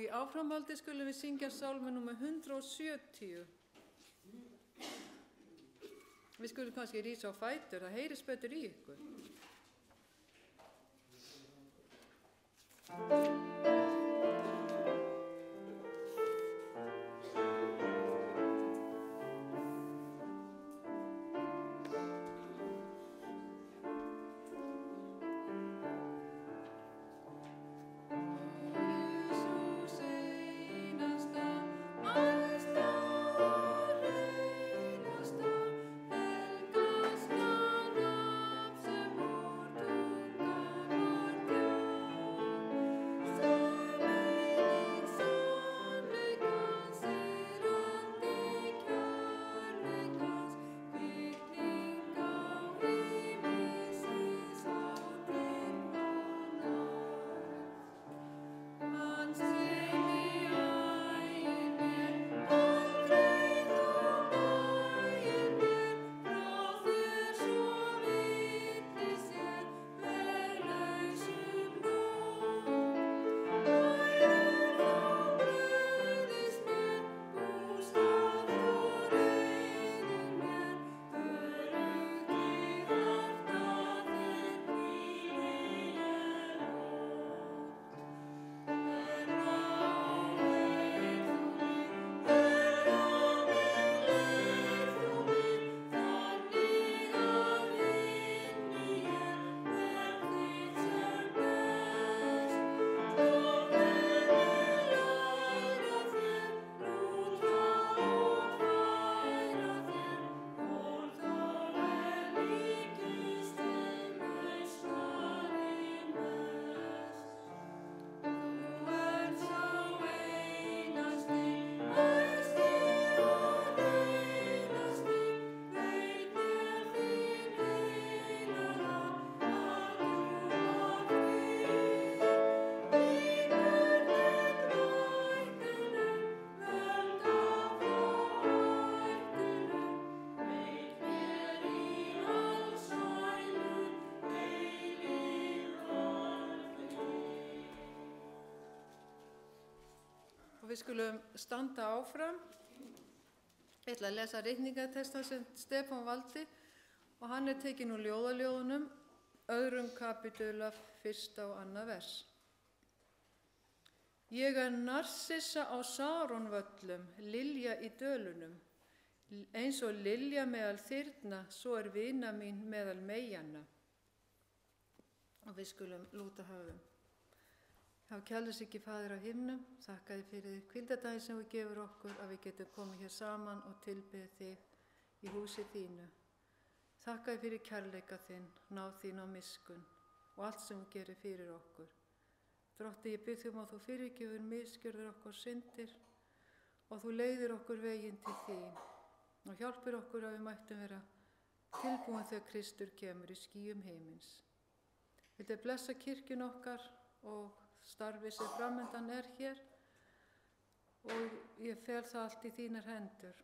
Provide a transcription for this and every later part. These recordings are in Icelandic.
í áframhaldi skulum við syngja sálma númer 170. Við skulum kannski rísa á fætur, það heyrist betur í ykkur. Við skulum standa áfram. Ég ætla að lesa ritningatextann sem Stefán valdi og hann tekinn úr ljóðaljóðunum, 2. kapítula, 1. og 2. vers. Ég Narsissa á Saronvöllum, lilja í dölunum. Eins og lilja meðal þyrna, svo vina mín meðal meyjanna. Og við skulum lúta höfum. Há kjærlegs ekki Faðir á himnum, þakka þér fyrir hvíldardaginn sem þú gefur okkur að við getum komið hér saman og tilbeðið þig í húsi þínu. Þakka þér fyrir kærleika þinn, náð þín á miskunn og allt sem þú gerir fyrir okkur. Drotti, ég bið þig að þú fyrirgefur misgjörðir okkar syndir og þú leiðir okkur veginn til þín og hjálpir okkur að við mættum vera tilbúin þegar Kristur kemur í skýjum heimins. Viltu blessa kirkjun okkar og starfið sem framundan hér og ég fel það allt í þínar hendur.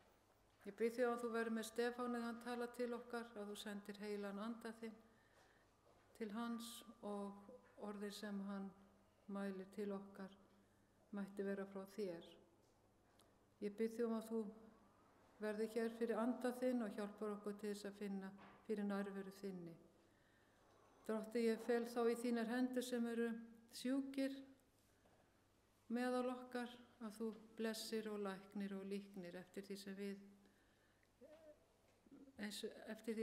Ég bið þig að þú verður með Stefáni þegar hann talar til okkar, að þú sendir heilan anda þinn til hans og orðir sem hann mælir til okkar mætti vera frá þér. Ég bið þig að þú verður hér fyrir anda þinn og hjálpar okkur til þess að finna fyrir nærveru þinni. Drotti, ég fel þá í þínar hendur sem eru sjúkir meðal okkar, að þú blessir og læknir og líknir eftir því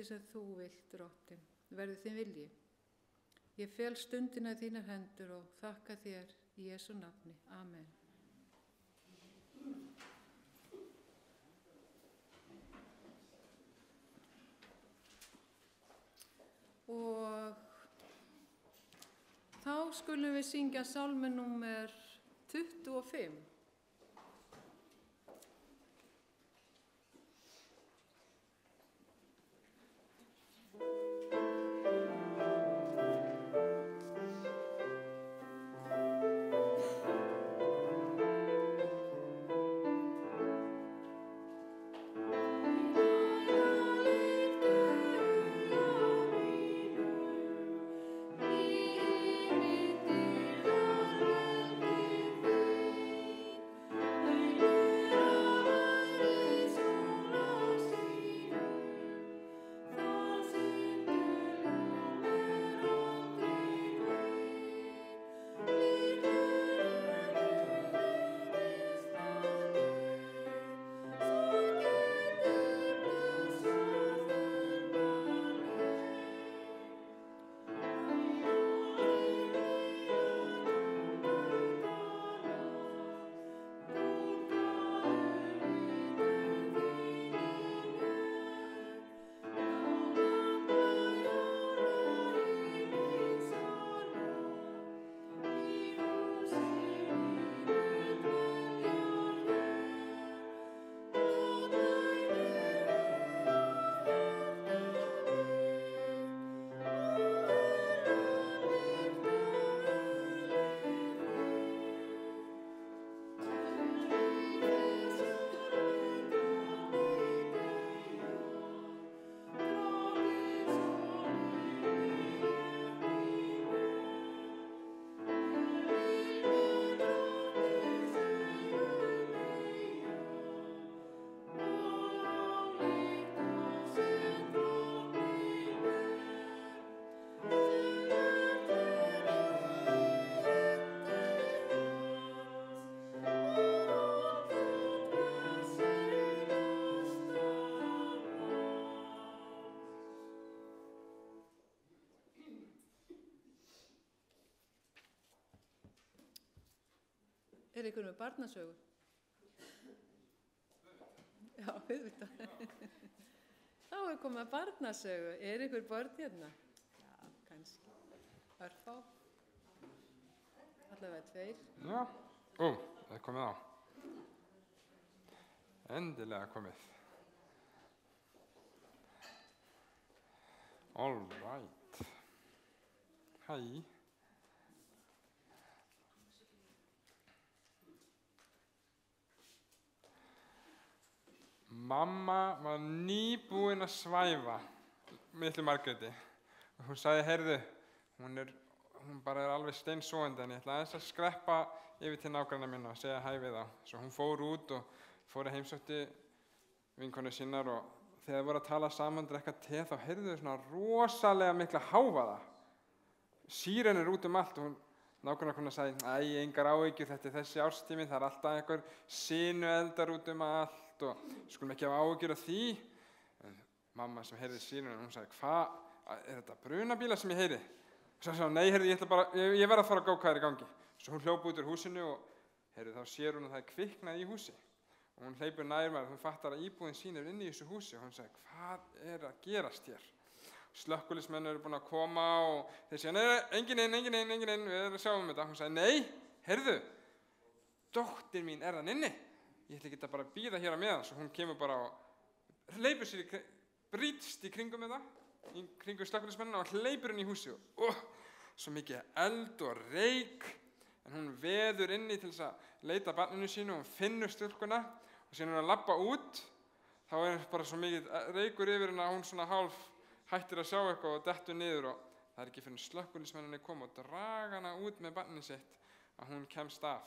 sem þú vilt, Drottin, verði þinn vilji. Ég fel stundina í þínar hendur og þakka þér í Jesú nafni. Amen. Og þá skulum við syngja sálmi númer 25. ykkur með barnasögu? Já, auðvitað. Þá komið að barnasögu. Ykkur börn hérna? Já, kannski. Örfá. Allavega 2. Já, það er komið á. Endilega komið. All right. Hæ. Mamma var nýbúin að svæfa litlu Margréti og hún sagði, heyrðu, hún bara er alveg steinsofandi en ég ætla aðeins að skreppa yfir til nágranna minna og segja hæ við þá. Svo hún fór út og fór að heimsótti vinkonu sínar og þegar voru að tala saman, drekka te, þá heyrðu þau svona rosalega mikla hávaða. Sírenur út allt og nágrannakona sagði, æ, engar áhyggjur, þetta er þessi árstími, það er alltaf einhver sinueldar út allt og skulum ekki hafa áhyggjur af því. En mamma sem heyrði sírunum, hún sagði, hvað, er þetta brunabíla sem ég heyri? Svo sagði hún, nei, heyrðu, ég verð að fara að gá hvað er í gangi. Svo hún hljóp út úr húsinu og heyrðu, þá sér hún að það er kviknað í húsi. Og hún hleypur nær mér, hún fattar að íbúðin sín er inni í þessu húsi og hún sagði, hvað er að gerast hér? Slökkviliðsmenn eru búin að koma og þeir segja, nei, enginn inn, við erum að sjá þetta. Hún sagði, nei, heyrðu, dóttir mín er þann inni. Ég ætla ekki að bara bíða hér að meðan. Svo hún kemur bara og hleypur sér brýtst í kringum þetta, í kringum slökkviliðsmennina og hleypur inn í húsi og svo mikið eld og reyk. En hún veður inni til þess að leita barninu sínu og hún finnur stúlkuna og síðan hún að labba út, þá er bara svo mikið reykur yfir henni að hún svona hálf hættir að sjá eitthvað og dettur niður og það er ekki fyrir slökkviliðsmenninni koma og draga hana út með barnið sitt að hún kemst af.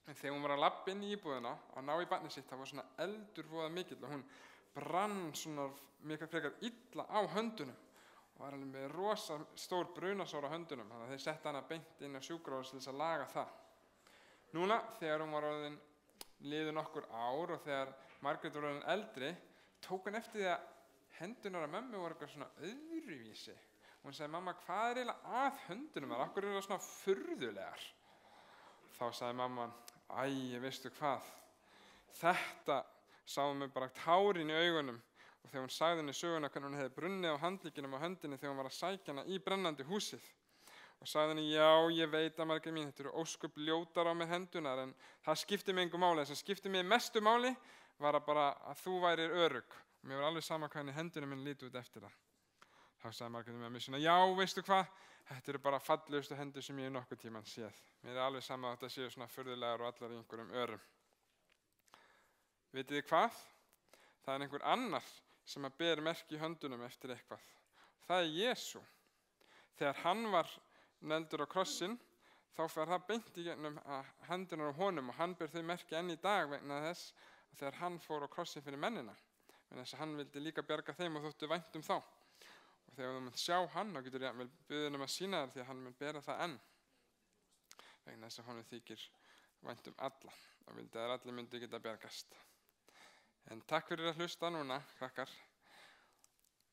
En þegar hún var að labba inn í íbúðina að ná í barnið sitt, það var svona eldur voða mikill og hún brann svona mikið frekar illa á höndunum og var alveg með rosa stór brunasár á höndunum, þannig að þeir setta hana beint inn á sjúkrahús til þess að laga það. Núna, þegar hún var orðin liðu nokkur ár og þegar Margrét var orðin eldri, tók hún eftir því að hendunar af mömmu voru eitthvað svona öðruvísi. Og hún sagði, mamma, hvað er eiginlega að höndunum þar? Af hverju eru það svona furðulegar? Þá sagði mamma, æ, veistu hvað? Þetta sáum við bara tárin í augunum og þegar hún sagði henni söguna hvernig hún hefði brunnið á handlegginum á höndinni þegar hún var að sækja hana í brennandi húsið. Og sagði henni, já, ég veit að Margrét mín, þetta eru ósköp ljótar á mér hendunar en það skipti mig engu máli. Það sem skipti mig mestu máli var að bara að þú værir örugg. Og mér var alveg sama hvernig hendunum minn líti út eftir það. Þá sagði Margrét með mér svona, já, veistu hvað? Þetta eru bara fallegustu hendur sem ég nokkuð tímann séð. Mér er alveg sama að þetta séu svona furðulegar og allar í einhverjum örum. Vitið þið hvað? Það er einhver annar sem að ber merki í höndunum eftir eitthvað. Það er Jesú. Þegar hann var negldur á krossinn, þá fer það beint í gegnum hendunar á honum og hann ber þau merki enn í dag vegna þess að þegar hann fór á krossinn fyrir mennina. Vegna þess að hann vildi líka bjarga þeim og þóttu vænt þá. Og þegar þú munt sjá hann, þá getur ég biðið að sína þér því að hann mun bera það enn. Vegna þess að honum þykir vænt alla og vildi að allir myndi geta bjargast. En takk fyrir að hlusta núna, krakkar.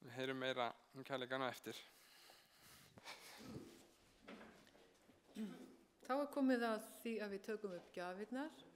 Við heyrum meira kærleikann á eftir. Þá er komið að því að við tökum upp gjafirnar.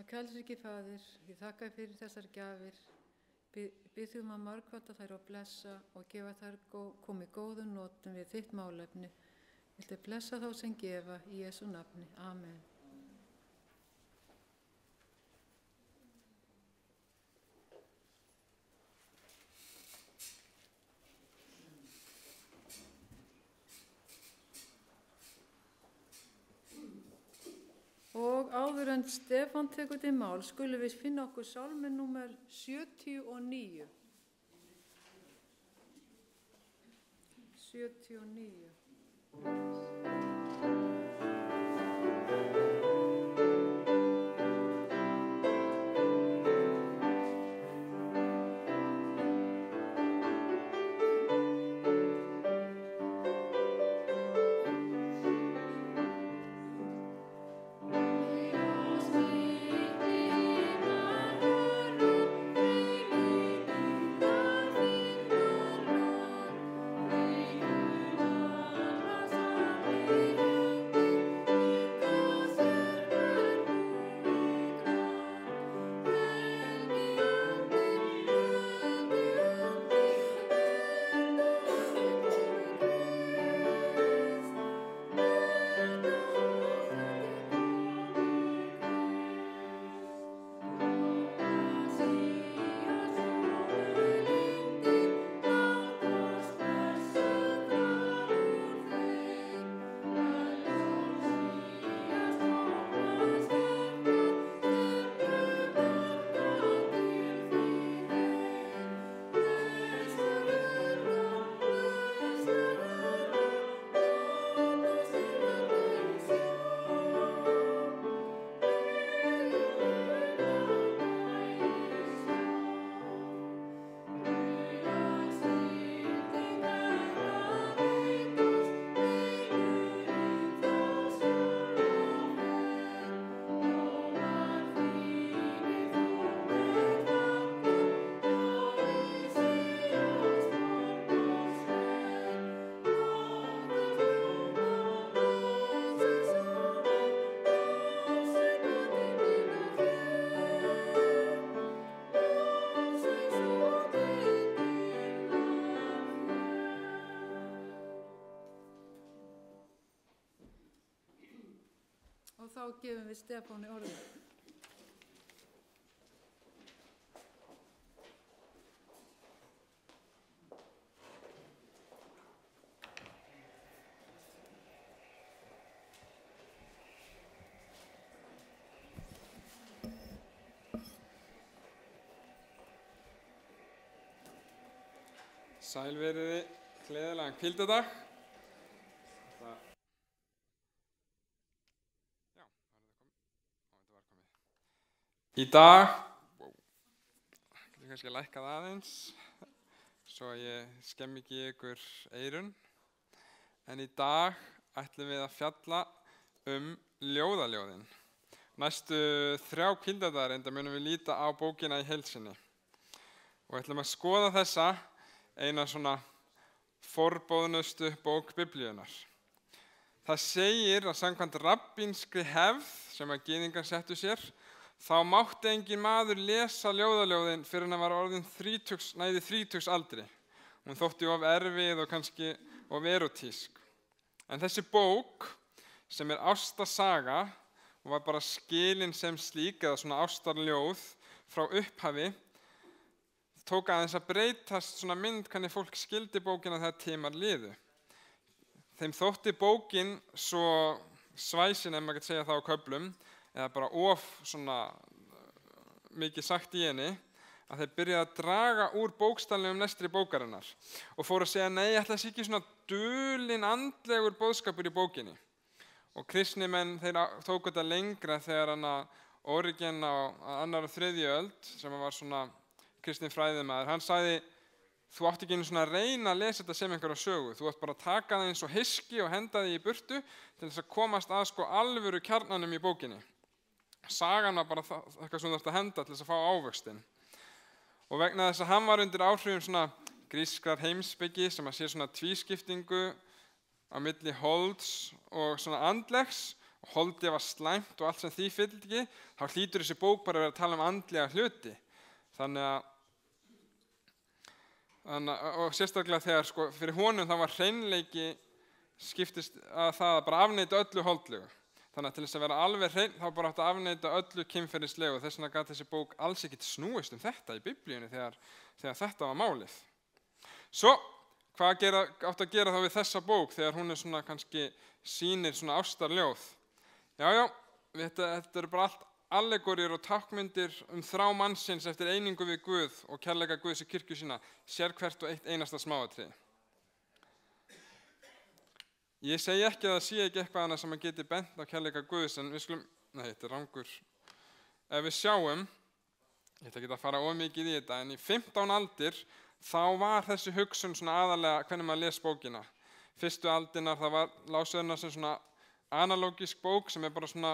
Kærleiki Faðir, ég þakka þér fyrir þessar gjafir. Biðjum að margfalda þær og blessa og gefa þær komi góðum notum við þitt málefni. Viltu blessa þá sem gefa í Jesú nafni. Amen. Og áður en Stefán tekur til mál, skulum við finna okkur sálminn númer 79. 79. Og þá gefum við Stefáni orðið. Sæl veriði, gleðilegan hvíldardag. Í dag, ég kannski lækka það aðeins, svo ég skemmi ekki ykkur eyrun, en í dag ætlum við að fjalla ljóðaljóðin. Næstu 3 hvíldardagar enda munum við líta á bókina í heild sinni og ætlum að skoða þessa eina svona forboðnustu bók Biblíunnar. Það segir að samkvæmt rabbínskri hefð sem að gyðingar settu sér, þá mátti engin maður lesa ljóðaljóðin fyrir hann var orðinn 30 aldri. Hún þótti of erfið og kannski of erótísk. En þessi bók, sem er ástarsaga og var bara skilin sem slík eða svona ástarljóð frá upphafi, tók aðeins að breytast svona mynd hvernig fólk skildi bókina þegar tímar liðu. Þeim þótti bókin svo svæsin, ef maður getur segja það á köflum, eða bara of svona mikið sagt í henni, að þeir byrjaði að draga úr bókstaflegum lestri bókarinnar og fóru að segja nei, ætla þessi ekki svona dulinn andlegur boðskapur í bókinni. Og kristnimenn þeir tóku þetta lengra þegar Origen á 2. og 3. öld, sem var svona kristinn fræðimaður, hann sagði: þú átt ekki einu svona að reyna að lesa þetta sem einhverja sögu, þú átt bara að taka það eins og hyski og henda því í burtu til þess að komast að alvöru kjarnanum í bókinni. Sagan var bara eitthvað sem þú þarft að henda til þess að fá ávöxtinn. Og vegna þess að hann var undir áhrifum svona grískrar heimspeki sem að sé svona tvískiptingu á milli holds og svona andlegs og holdið var slæmt og allt sem því fylgdi ekki, þá hlýtur þessi bók bara að vera að tala um andlega hluti. Og sérstaklega þegar sko, fyrir honum það var hreinleiki skiptist að það að bara afneita öllu holdlegu. Þannig að til þess að vera alveg hreinn þá bara átt að afneita öllu kynferðislegu. Þess vegna gat þessi bók alls ekkert snúist þetta í Biblíunni þegar þetta var málið. Svo, hvað átt að gera þá við þessa bók þegar hún svona kannski sýnir svona ástarljóð? Já, þetta eru bara allt allegóríur og tákmyndir þrá mannsins eftir einingu við Guð og kærleika Guðs í kirkju sína, sérhvert og eitt einasta smáatriði. Ég segi ekki að það sé ekki eitthvað annað sem að geti bent á kærleika Guðs, en við skulum, nei, þetta er rangur. Ef við sjáum, ég ætla ekki að fara of mikið í þetta, en í 15 aldir þá var þessi hugsun svona aðalega hvernig maður les bókina. Fyrstu aldirnar það var lásöðuna sem svona analógisk bók sem er bara svona,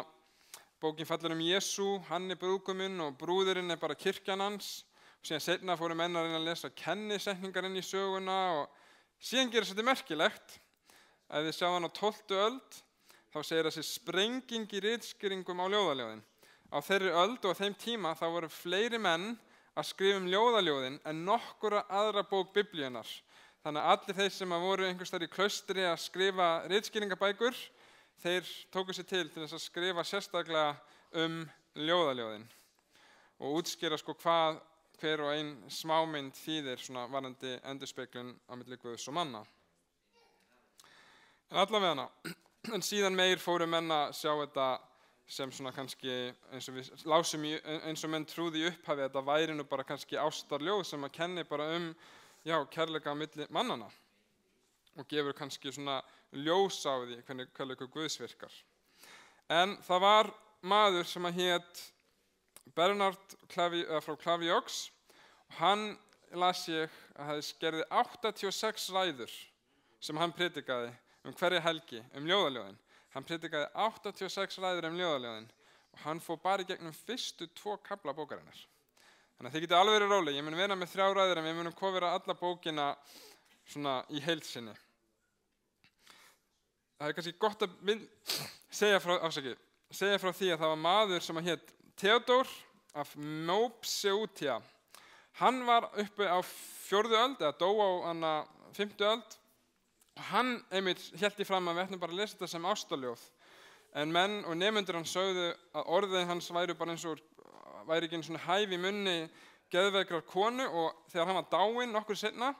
bókin fallar Jesú, hann er brúðguminn og brúðurinn er bara kirkjan hans. Og síðan seinna fóru menn að reyna að lesa kennisetningar inn í söguna og síðan gerist þetta merkilegt. Ef þið sjáum hann á 12. öld, þá segir þessi sprenging í ritskýringum á ljóðaljóðin. Á þeirri öld og á þeim tíma þá voru fleiri menn að skrifa ljóðaljóðin en nokkura aðra bók Biblíunnar. Þannig að allir þeir sem voru einhvers staðar í klaustri að skrifa ritskýringabækur, þeir tóku sér til þess að skrifa sérstaklega ljóðaljóðin og útskýra sko hvað hver og ein smámynd þýðir svona varðandi endurspeglun á milli Guðs og manna. En allavega en síðan meir fóru menn að sjá þetta sem svona kannski eins og við lásum eins og menn trúði í upphafi þetta væri nú bara kannski ástarljóð sem að kenni bara kærleika á milli mannana og gefur kannski svona ljós á því hvernig kærleikur Guðs virkar. En það var maður sem að hét Bernard frá Claviaux og hann las ég að það gerði 86 ræður sem hann predikaði hverja helgi ljóðaljóðin. Hann predikaði 86 ræður ljóðaljóðin og hann fór bara í gegnum fyrstu 2 kafla bókarinnar. Þannig að þið getið alveg verið róleg, ég mun vera með 3 ræður en við munum kofera alla bókina svona í heild sinni. Það er kannski gott að segja frá því að það var maður sem hét Theodór af Mopsuestia. Hann var uppi á 4. öld eða dó á 5. öld. Hann einmitt hélt í fram að við ættum bara að lesa þetta sem ástarljóð. En menn og nemendur hans sögðu að orðið hans væri bara eins og væri ekki einu svona hæf í munni geðveikrar konu og þegar hann var dáinn nokkur seinna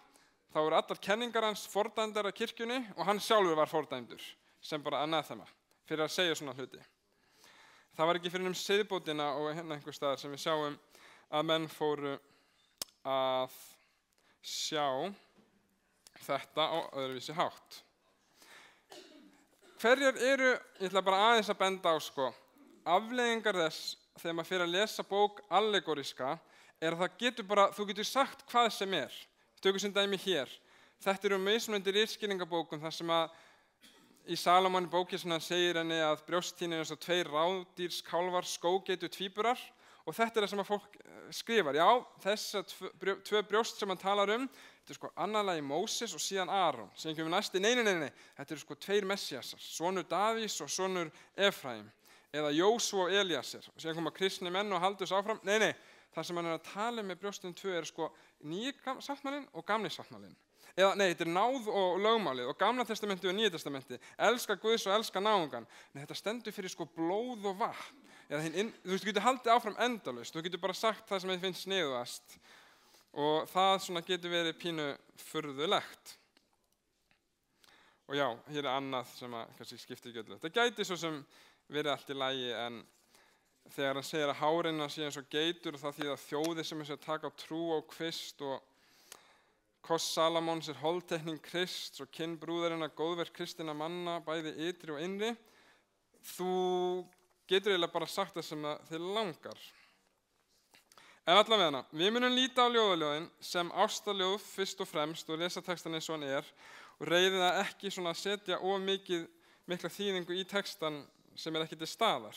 þá voru allar kenningar hans fordæmdar af kirkjunni og hann sjálfur var fordæmdur sem bara anathema fyrir að segja svona hluti. Það var ekki fyrir siðbótina og einhver staðar sem við sjáum að menn fóru að sjá þetta á öðruvísi hátt. Hverjar eru, ég ætla bara aðeins að benda á afleiðingar þess þegar maður fyrir að lesa bók allegóríska er að það getur bara, þú getur sagt hvað sem er. Tökum sem dæmi hér. Þetta eru mismunandi ritskýringabókum þar sem að í Salómon bókin sem hann segir henni að brjósttíðin eins og 2 rándýrskálfar skóggeitu tvíburar og þetta er það sem að fólk skrifar. Já, þessar 2 brjóst sem hann talar þetta er annarlagi Móses og síðan Aron. Síðan kemur næsti, nei, þetta eru 2 messiasar, sonur Davís og sonur Efraim, eða Jósú og Elíasir. Og síðan koma kristni menn og haldur þessu áfram. Nei, það sem hann er að tala með brjóstum 2 er nýi sáttmálinn og gamli sáttmálinn. Eða, nei, þetta er náð og lögmálið og gamla testamenti og nýja testamenti. Elska Guðs og elska náungan. Nei, þetta stendur fyrir blóð og vatn. Þú getur haldið áfram endalaust. Þú getur bara sagt það sem þið finnst sniðugast. Og það svona getur verið pínu furðulegt. Og já, hér er annað sem að kannski skiptir ekki öllu. Það gæti svo sem verið allt í lagi en þegar hann segir að hárina sé eins og geitur og það þýðir að þjóðir sem er að taka á trú á Krist og kost Salómons er holdtekning Krists og kinn brúðarinnar góðverk kristinna manna, bæði ytri og innri. Þú getur eiginlega bara sagt það sem þið langar. En allavega, við munum líta á ljóðaljóðin sem ástarljóð fyrst og fremst og lesa textan eins og hann er og reyði það ekki svona að setja of mikla þýðingu í textan sem er ekki til staðar.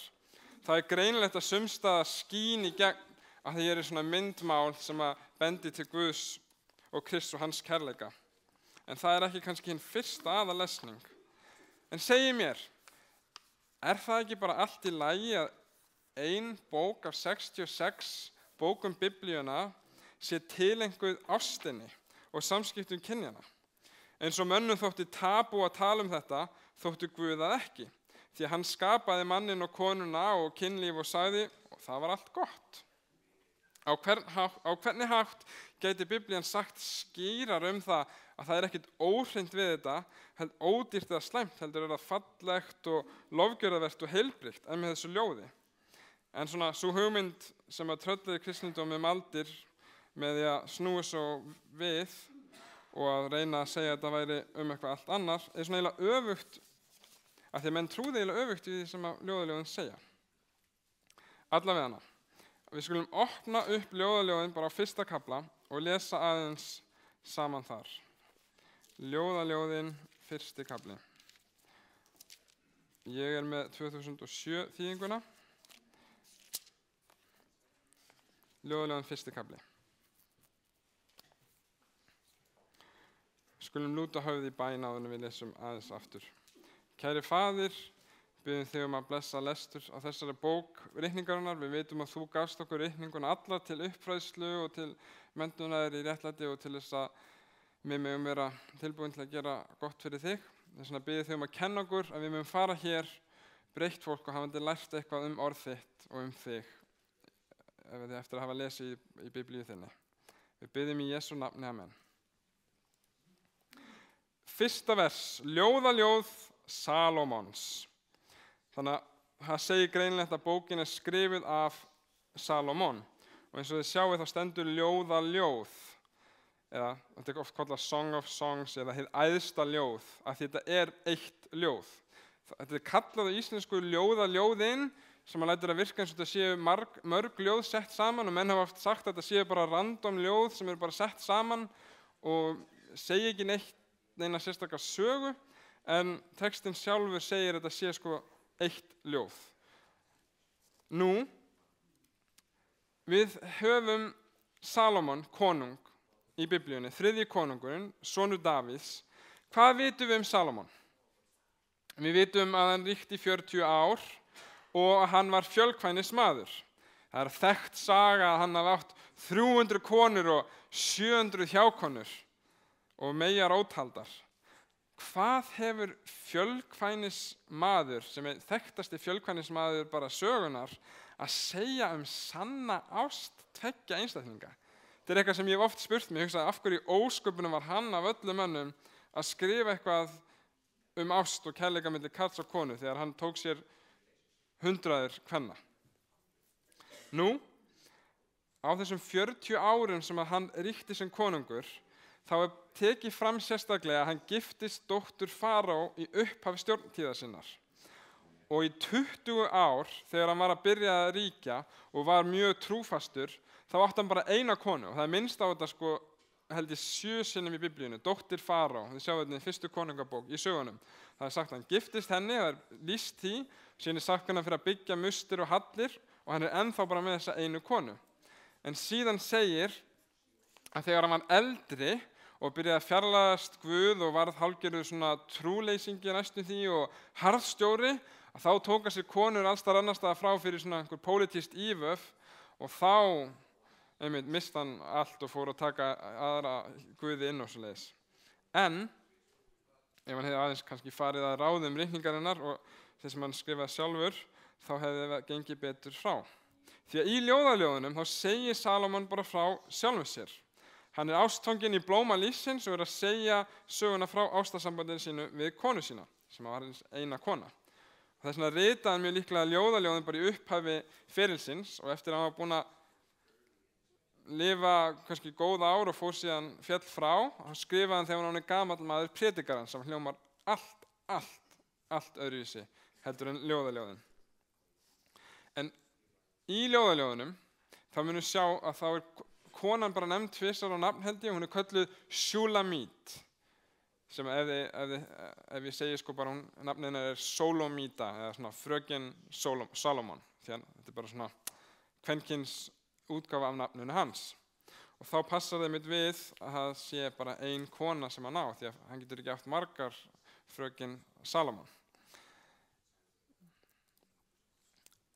Það er greinilegt að sumstaðar skín í gegn að það er svona myndmál sem að bendi til Guðs og Krists og hans kærleika. En það er ekki kannski hinn fyrsta aðalesning. En segi mér, það ekki bara allt í lagi að ein bók af 66 bókum Biblíuna sé tileinkuð ástinni og samskiptum kynjanna? Eins og mönnum þótti tabú að tala þetta, þótti Guð það ekki. Því að hann skapaði manninn og konuna og kynlíf og sagði, og það var allt gott. Á hvernig hátt gæti Biblían sagt skýrar það að það ekkert óhreint við þetta, ódýrt eða slæmt, heldur það fallegt og lofgjörðavert og heilbrigt en með þessu ljóði. En svona sú hugmynd sem að trölluði kristindómi aldir með því að snúi svo við og að reyna að segja að þetta væri eitthvað allt annar, svona eiginlega öfugt, af því að menn trúði eiginlega öfugt í því sem að ljóðaljóðin segja. Allavega, við skulum opna upp ljóðaljóðin bara á 1. kafla og lesa aðeins saman þar. Ljóðaljóðin, 1. kafli. Ég með 2007 þýðinguna. Ljóðaljóðin, 1. kafli. Skulum lúta höfði í bæn áður en við lesum aðeins aftur. Kæri Faðir, biðjum þig að blessa lestur á þessari bók ritningarinnar. Við vitum að þú gafst okkur ritninguna alla til uppfræðslu og til menntunar í réttlæti og til þess að við megum vera tilbúin til að gera gott fyrir þig. Þess vegna biðjum þig að kenna okkur að við megum fara hér breytt fólk og hafandi lært eitthvað orð þitt og þig eftir að hafa lesið í Biblíu þinni. Við biðjum í Jesú nafni, amen. 1. vers, ljóðaljóð Salómons. Þannig að það segir greinilegt að bókin skrifuð af Salómon. Og eins og þið sjáu þá stendur ljóðaljóð. Eða þetta oft kallað Song of Songs eða hið æðsta ljóð. Af því þetta eitt ljóð. Þetta kallað á íslensku ljóðaljóðin sem að lætur að virka eins og þetta séu mörg ljóð sett saman og menn hafa oft sagt að þetta séu bara random ljóð sem bara sett saman og segi ekki neina sérstakar sögu, en textinn sjálfur segir að þetta sé eitt ljóð. Nú, við höfum Salómon, konung í Biblíunni, 3. konungurinn, sonur Davíðs. Hvað vitum við Salómon? Við vitum að hann ríkti 40 ár og að hann var fjölkvænis maður. Það þekkt saga að hann hafi átt 300 konur og 700 hjákonur og meyjar ótaldar. Hvað hefur fjölkvænismaður, sem þekktasti fjölkvænismaður bara sögunar, að segja sanna ást tveggja einstaklinga? Þetta eitthvað sem ég hef oft spurt mig, af hverju ósköpunum var hann af öllum mönnum að skrifa eitthvað ást og kærleika milli karls og konu þegar hann tók sér hundraðir kvenna. Nú, á þessum 40 árum sem að hann ríkti sem konungur, þá tekið fram sérstaklega að hann giftist dóttur Faraó í upphafi stjórntíðar sinnar. Og í 20 ár, þegar hann var að byrja að ríkja og var mjög trúfastur, þá átti hann bara eina konu. Og það minnst á þetta held ég 7 sinnum í Biblíunni, dóttir Faraó. Þið sjáu þetta í 1. konungabók í sögunum. Það sagt að hann giftist henni, það lýst því, síðan sagt hann fyrir að byggja mustir og hallir og hann ennþá bara með þessa einu konu. En síðan segir að þegar hann var eldri og byrjaði að fjarlægast Guð og varð hálfgerður trúleysingi næstum því og harðstjóri, að þá tók hann sér konur alls staðar annars staðar frá fyrir einhver pólitískt ívöf og þá missti hann allt og fór að taka aðra Guði inn og svoleiðis. En ef hann hefði aðeins kannski farið að ráðum ritningarinnar og þess sem hann skrifaði sjálfur, þá hefði það gengið betur frá. Því að í ljóðaljóðunum þá segir Salómon bara frá sjálfum sér. Hann ástfanginn í blóma lífsins og að segja söguna frá ástarsambandinu sínu við konu sína, sem var eina kona. Og þess vegna ritaði hann mjög líklega ljóðaljóðin bara í upphafi ferilsins og eftir að hann var búinn að lifa kannski góð ár og fór síðan féll frá, hann skrifaði hann þegar hann er gamall maður prédikarans sem hljómar allt öðruvísi heldur en ljóðaljóðin. En í ljóðaljóðunum þá munum sjá að þá konan bara nefnd tvisvar á nafn held ég, hún kölluð Shulamít, sem ef ég segi bara nafnið hennar Solomíta, eða fröken Salómon, því að þetta bara kvenkyns útgáfa af nafninu hans. Og þá passar það mitt við að það sé bara ein kona sem hann á, því að hann getur ekki haft margar fröken Salómon.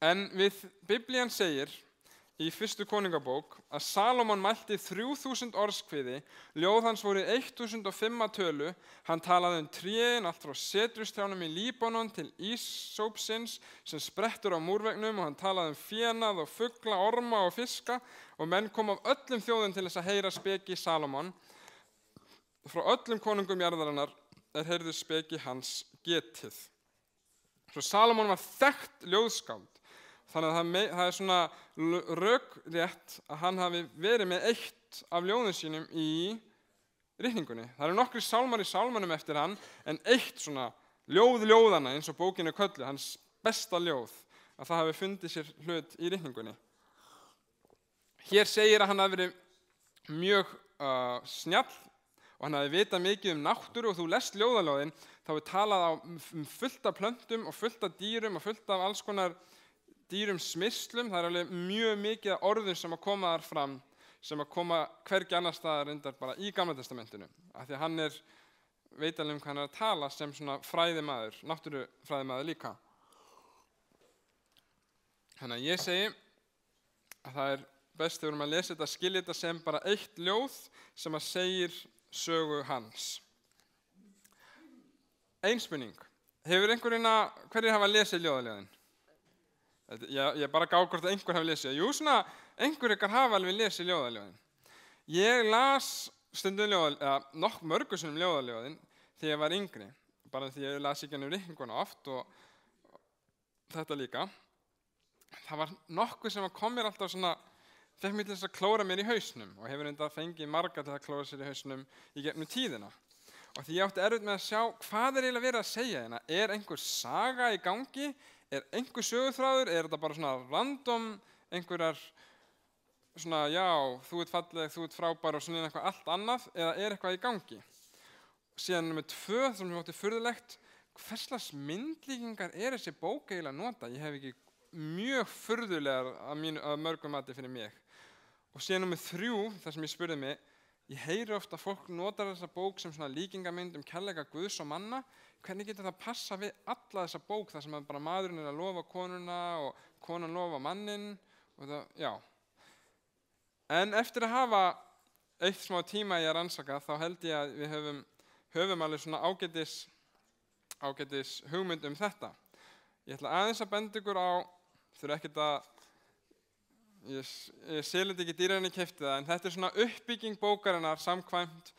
En Biblían segir í 1. konungabók að Salómon mælti 3000 orðskviði, ljóð hans voru 1005 að tölu, hann talaði trén, allt frá sedrustrjánum í Líbanon til ísópsins sem sprettur á múrvegnum, og hann talaði fénað og fugla, orma og fiska, og menn kom af öllum þjóðum til þess að heyra speki Salómon. Frá öllum konungum jarðarinnar heyrðu speki hans getið. Svo Salómon var þekkt ljóðskáld. Þannig að það svona rökrétt að hann hafi verið með eitt af ljóðum sínum í ritningunni. Það eru nokkrir sálmar í sálmanum eftir hann, en eitt svona ljóðana, eins og bókin kölluð, hans besta ljóð, að það hafi fundið sér hlut í ritningunni. Hér segir að hann hafi verið mjög snjall og hann hafi vitað mikið náttúru, og þú lest ljóðaljóðin, þá er talað fullt af plöntum og fullt af dýrum og fullt af alls konar dýrum smyrslum. Það er alveg mjög mikið af orðum sem að koma þar fram, sem að koma hvergi annar staðar reyndar bara í Gamla testamentinu, af því að hann veit alveg hvað hann að tala sem svona fræðimaður, náttúrufræðimaður líka. Þannig að ég segi að það best þegar maður lesa þetta, skilja þetta sem bara eitt ljóð sem að segir sögu hans. Ein spurning, hefur hverjir hafa lesið ljóðaljóðin? Ég bara gá hvort að einhver hafi lesið. Jú, svona einhver ykkar hafa alveg lesið ljóðaljóðin. Ég las stundum mörgu sinnum ljóðaljóðin þegar ég var yngri, bara því ég las ekki ritninguna oft og þetta líka. Það var nokkuð sem kom mér alltaf svona, fekk mér til þess að klóra mér í hausnum, og hefur enda fengið marga til að klóra sér í hausnum í gegnum tíðina. Og því ég átti erfitt með að sjá hvað eiginlega verið að segja hérna. Einhver saga í gangi? Einhver söguþráður? Þetta bara svona random, einhverjar svona, já, þú ert falleg, þú ert frábær og svona eitthvað allt annað, eða eitthvað í gangi? Síðan nummer 2, sem ég átti furðulegt, hverslags myndlíkingar þessi bók eiginlega að nota? Ég hef ekki mjög furðulegar að mörgum mati fyrir mig. Og síðan nummer 3, þar sem ég spurði mig, ég heyri ofta að fólk notar þessa bók sem svona líkingamynd kærleika Guðs og manna. Hvernig getur það passa við alla þessa bók þar sem bara maðurinn að lofa konuna og konan lofa mannin? Og það, já. En eftir að hafa eitt smá tíma í að rannsaka, þá held ég að við höfum alveg svona ágætis hugmynd þetta. Ég ætla aðeins að benda ykkur á, þurfa ekkert að ég selur ekki dýrar en ég keypti það, en þetta svona uppbygging bókarinnar samkvæmt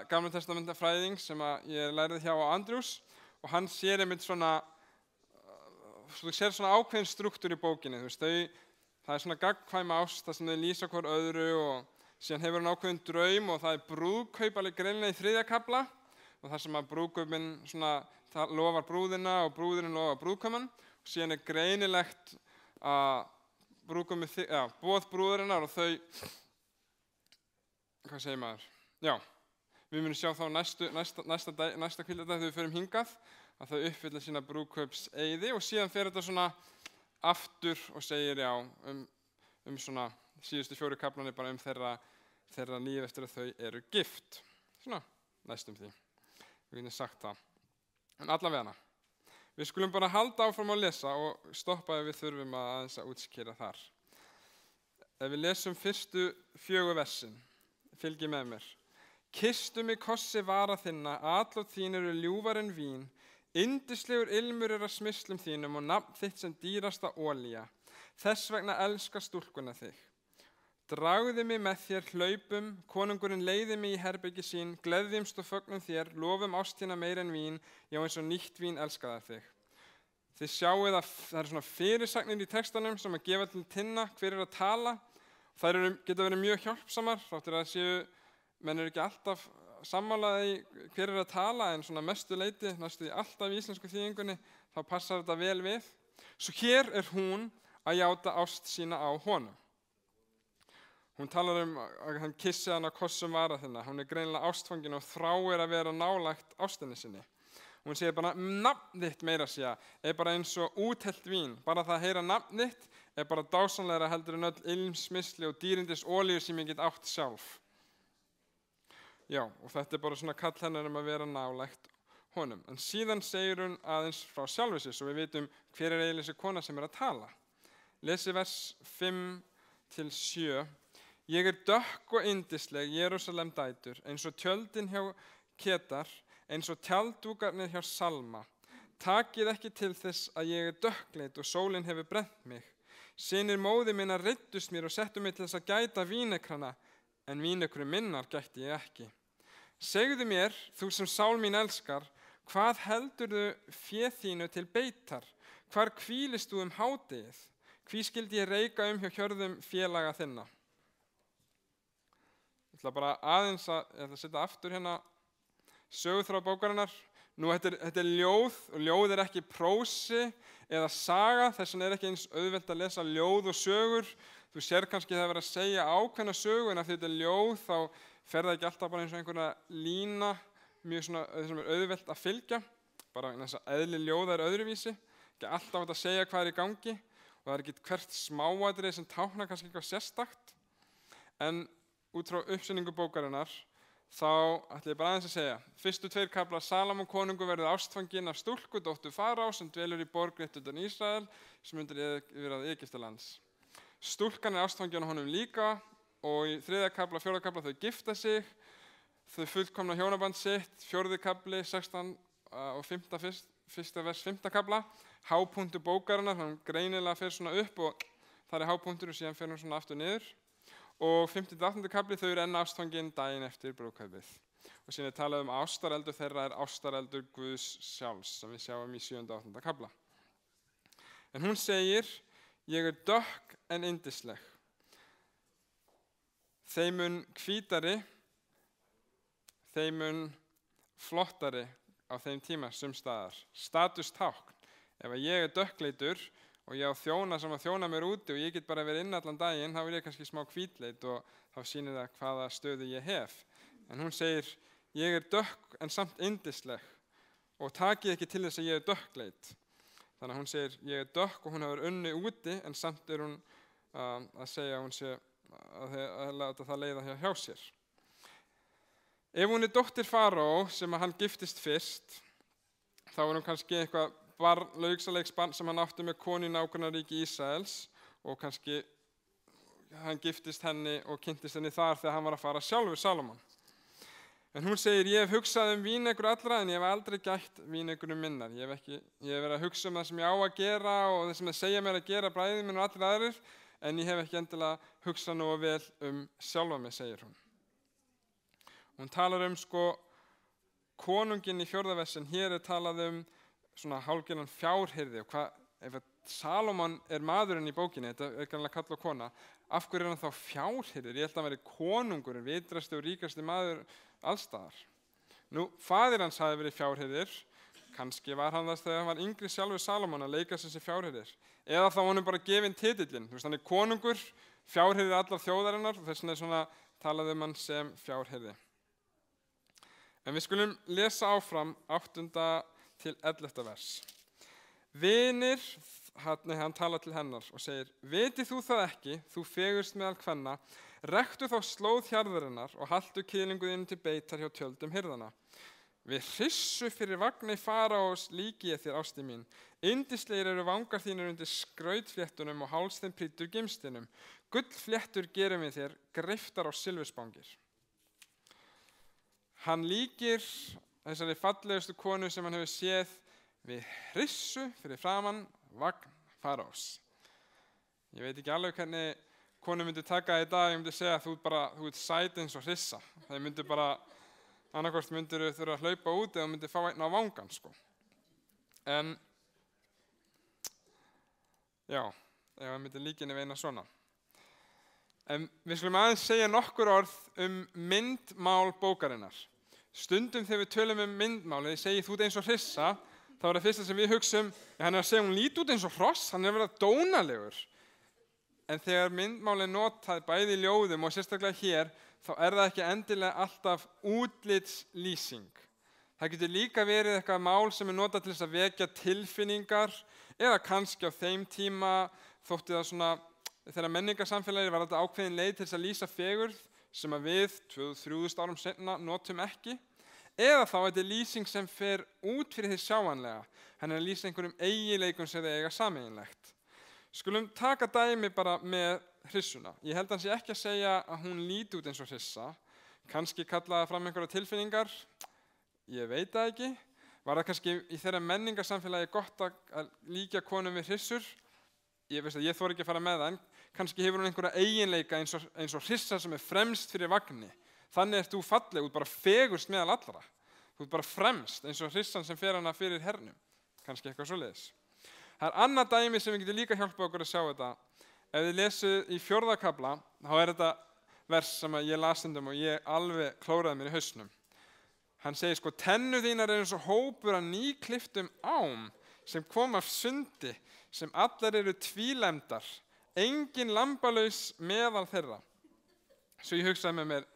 Gamla testamentafræðing sem ég lærði hjá Andrews, og hann sér einmitt svona ákveðin struktúr í bókinni. Það svona gagnkvæma ást, það sem þau lýsa hvor öðru, og síðan hefur hann ákveðin draum, og það brúðkaup alveg greinilega í 3. kafla, og það sem að brúðkaupin lofar brúðina og brúðurinn lofar brúðkauman, og síðan greinilegt að boð brúðurinnar og þau, hvað segir maður? Já, við munum sjá þá næsta kvildadag þegar við förum hingað, að þau uppfylla sína brúðkaupseiði, og síðan fer þetta svona aftur og segir svona síðustu 4 kaflanir bara þeirra líf eftir að þau eru gift. Svona næstum því, við getum sagt það. En allavega. Við skulum bara halda áfram að lesa og stoppa ef við þurfum aðeins að útskýra þar. Ef við lesum fyrstu 4 versin, fylgi með mér. Kysstu mig kossi vara þinna, atlot þín eru ljúfar en vín, yndislegur ilmur að smyrslum þínum og nafn þitt sem dýrasta olía. Þess vegna elska stúlkuna þig. Dragðu mig með þér hlaupum, konungurinn leiði mig í herbergi sín, gleðjumst og fögnum þér, lofum ástina meir en vín, já eins og nýtt vín elskaðar þig. Þið sjáuð að það eru svona fyrirsagnir í textanum sem að gefa til kynna hver að tala. Þær geta verið mjög hjálpsamar, þáttur að menn eru ekki alltaf sammálaði hver að tala, en svona mestu leyti, næstu alltaf í íslensku þýðingunni, þá passar þetta vel við. Svo hér hún að játa ást sína á honum. Hún talar að hann kissi hana kossum vara þinna. Hún greinilega ástfangin og þráir að vera nálægt ástinni sinni. Hún segir bara nafn þitt meira segja, bara eins og úthellt vín. Bara það að heyra nafn þitt bara dásamlegra heldur en öll ilmsmysli og dýrindis olíu sem ég get átt sjálf. Já, og þetta bara svona kall hennar að vera nálægt honum. En síðan segir hún aðeins frá sjálfri sér, svo við vitum hver eiginlega þessi kona sem að tala. Lesi vers 5-7. Ég dökk og yndisleg, Jerúsalem dætur, eins og tjöldin hjá Kedar, eins og tjalddúkarnir hjá Salma. Takið ekki til þess að ég dökkleit og sólin hefur brennt mig. Synir móður minnar reiddust mér og settu mig til þess að gæta vínekrana, en vínekru minnar gætti ég ekki. Segðu mér, þú sem sál mín elskar, hvað heldurðu fé þínu til beitar? Hvar hvílist þú hádegið? Hví skyldi ég reika hjá hjörðum félaga þinna? Ég ætla bara aðeins að setja aftur hérna söguþráð bókarinnar. Nú, þetta ljóð, og ljóð ekki prósi eða saga, þess vegna ekki eins auðvelt að lesa ljóð og sögur. Þú sér kannski það verið að segja ákveðna sögu, en af því þetta ljóð, þá fer það ekki alltaf bara eins og einhverja lína, mjög svona sem auðvelt að fylgja, bara þess að eðli ljóða öðruvísi, ekki alltaf að segja hvað í gangi, og það ekki hvert smáatriði sem táknar kannski eitthvað sérstakt. En út frá uppsetningu bókarinnar, þá ætla ég bara aðeins að segja, fyrstu 2 kaflar Salómon konungur verður ástfanginn af stúlku, dóttur Faraó, sem dvelur í borg rétt utan Ísrael, sem undir yfirráð Egyptalands. Stúlkan ástfangin á honum líka, og í 3. kafla, 4. kafla þau gifta sig, þau fullkomna hjónaband sitt, 4. kafli, 16 og 1. vers 5. kafla, hápunktur bókarinnar, hann greinilega fer svona upp og það hápunktur og síðan fer hann svona aftur niður. Og 5. og 8. kafli þau enn ástfangin daginn eftir brúðkaupið. Og síðan talað ástareldur þeirra ástareldur Guðs sjálfs, sem við sjáum í 7. og 8. kafla. En hún segir, ég dökk en yndisleg. Þeim mun hvítari, þeim mun flottari á þeim tíma sumstaðar. Statustákn. Ef ég dökkleitur og ég á þjóna sem að þjóna mér úti og ég get bara verið inn allan daginn, þá ég kannski smá hvítleit og þá sýnir það hvaða stöðu ég hef. En hún segir, ég dökk en samt yndisleg og takið ekki til þess að ég dökkleit. Þannig að hún segir, ég dökk og hún hefur unnið úti, en samt hún að segja að hún sé að það leiða hjá sér. Ef hún dóttir Faraó, sem að hann giftist fyrst, þá hún kannski eitthvað laugsalegsbarn sem hann átti með konu í nágrannaríki Ísraels, og kannski hann giftist henni og kynntist henni þar þegar hann var að fara sjálfur Salómon. En hún segir, ég hef hugsað vínekru allra, en ég hef aldrei gætt vínekru minnar. Ég hef verið að hugsa það sem ég á að gera og það sem það segja mér að gera, bræður minn og allir aðrir, en ég hef ekki endilega hugsað nógu vel sjálfa mig, segir hún. Hún talar konunginn í 4. vers, en hér talað svona hálfgerðan fjárhirði, og ef Salómon maðurinn í bókinni, þetta kannlega kall og kona, af hverju hann þá fjárhirðir? Ég held að hann verið konungurinn, vitrasti og ríkasti maður allstaðar. Nú, faðir hans hafi verið fjárhirðir, kannski var hann þess þegar hann var yngri sjálfur Salómon að leika sem fjárhirðir, eða þá honum bara gefinn titillinn, hann konungur, fjárhirðir allar þjóðarinnar, og þess vegna svona talað hann sem fjárhirði. En við skulum lesa áfram 8. til 11. vers. Vinir, hann talar til hennar og segir, vitið þú það ekki, þú fegurst meðal kvenna, rektu þá slóð hjarðarinnar og haltu kýlingu þínu til beitar hjá tjöldum hirðana. Við hrissu fyrir vagni Faraós líki ég þér, ásti mín. Yndislegir eru vangar þínir undir skrautfléttunum og háls þeim prýddur gimstinum. Gullfléttur gerum við þér, greiftar á silfurspangir. Hann líkir þessari fallegustu konu sem hann hefur séð við hrissu fyrir framann vagn Faraós. Ég veit ekki alveg hvernig konu myndi taka í dag, ég myndi segja að þú ert sæt eins og hrissa. Það myndi bara, annarkvort myndir þú þurfa að hlaupa út eða myndi fá einn á vangan, En, já, ef það myndi líkinni veina svona. En við skulum aðeins segja nokkur orð myndmál bókarinnar. Stundum þegar við tölum myndmál, eða ég segi þú ert eins og hrissa, þá það fyrsta sem við hugsum, hann að segja hún líti út eins og hross, hann verið dónalegur. En þegar myndmál notað bæði í ljóðum og sérstaklega hér, þá það ekki endilega alltaf útlitslýsing. Það getur líka verið eitthvað mál sem notað til þess að vekja tilfinningar, eða kannski á þeim tíma þótti það svona, þegar menningarsamfélagi var þetta ákveðin leið til þess að lýsa fegurð sem að við 2-3.000 árum seinna notum ekki, Eða þá þetta er lýsing sem fer út fyrir því sjáanlega. Hann er að lýsa einhverjum eiginleikum sem þau eiga sameiginlegt. Skulum taka dæmi bara með hryssuna. Ég held að hann sé ekki að segja að hún líti út eins og hryssa. Kannski kallaði fram einhverja tilfinningar. Ég veit það ekki. Var það kannski í þeirra menningarsamfélagi gott að líkja konum við hryssur? Ég veist að ég þori ekki að fara með það, en kannski hefur hún einhverja eiginleika eins og hryssa sem er fremst fyrir vagni. Þannig ert þú falleg, út bara fegurst meðal allra. Þú ert bara fremst, eins og hryssan sem fer hana fyrir hernum. Kannski eitthvað svoleiðis. Það er annað dæmi sem við getum líka hjálpað okkur að sjá þetta. Ef þið lesið í 4. kafla, þá er þetta vers sem ég las stundum og ég alveg klóraði mér í hausnum. Hann segir sko, tennur þínar eru eins og hópur af nýklipptum ám sem kom af sundi, sem allar eru tvílemdar, engin lambalaus meðal þeirra. Svo ég hugsaði með mér,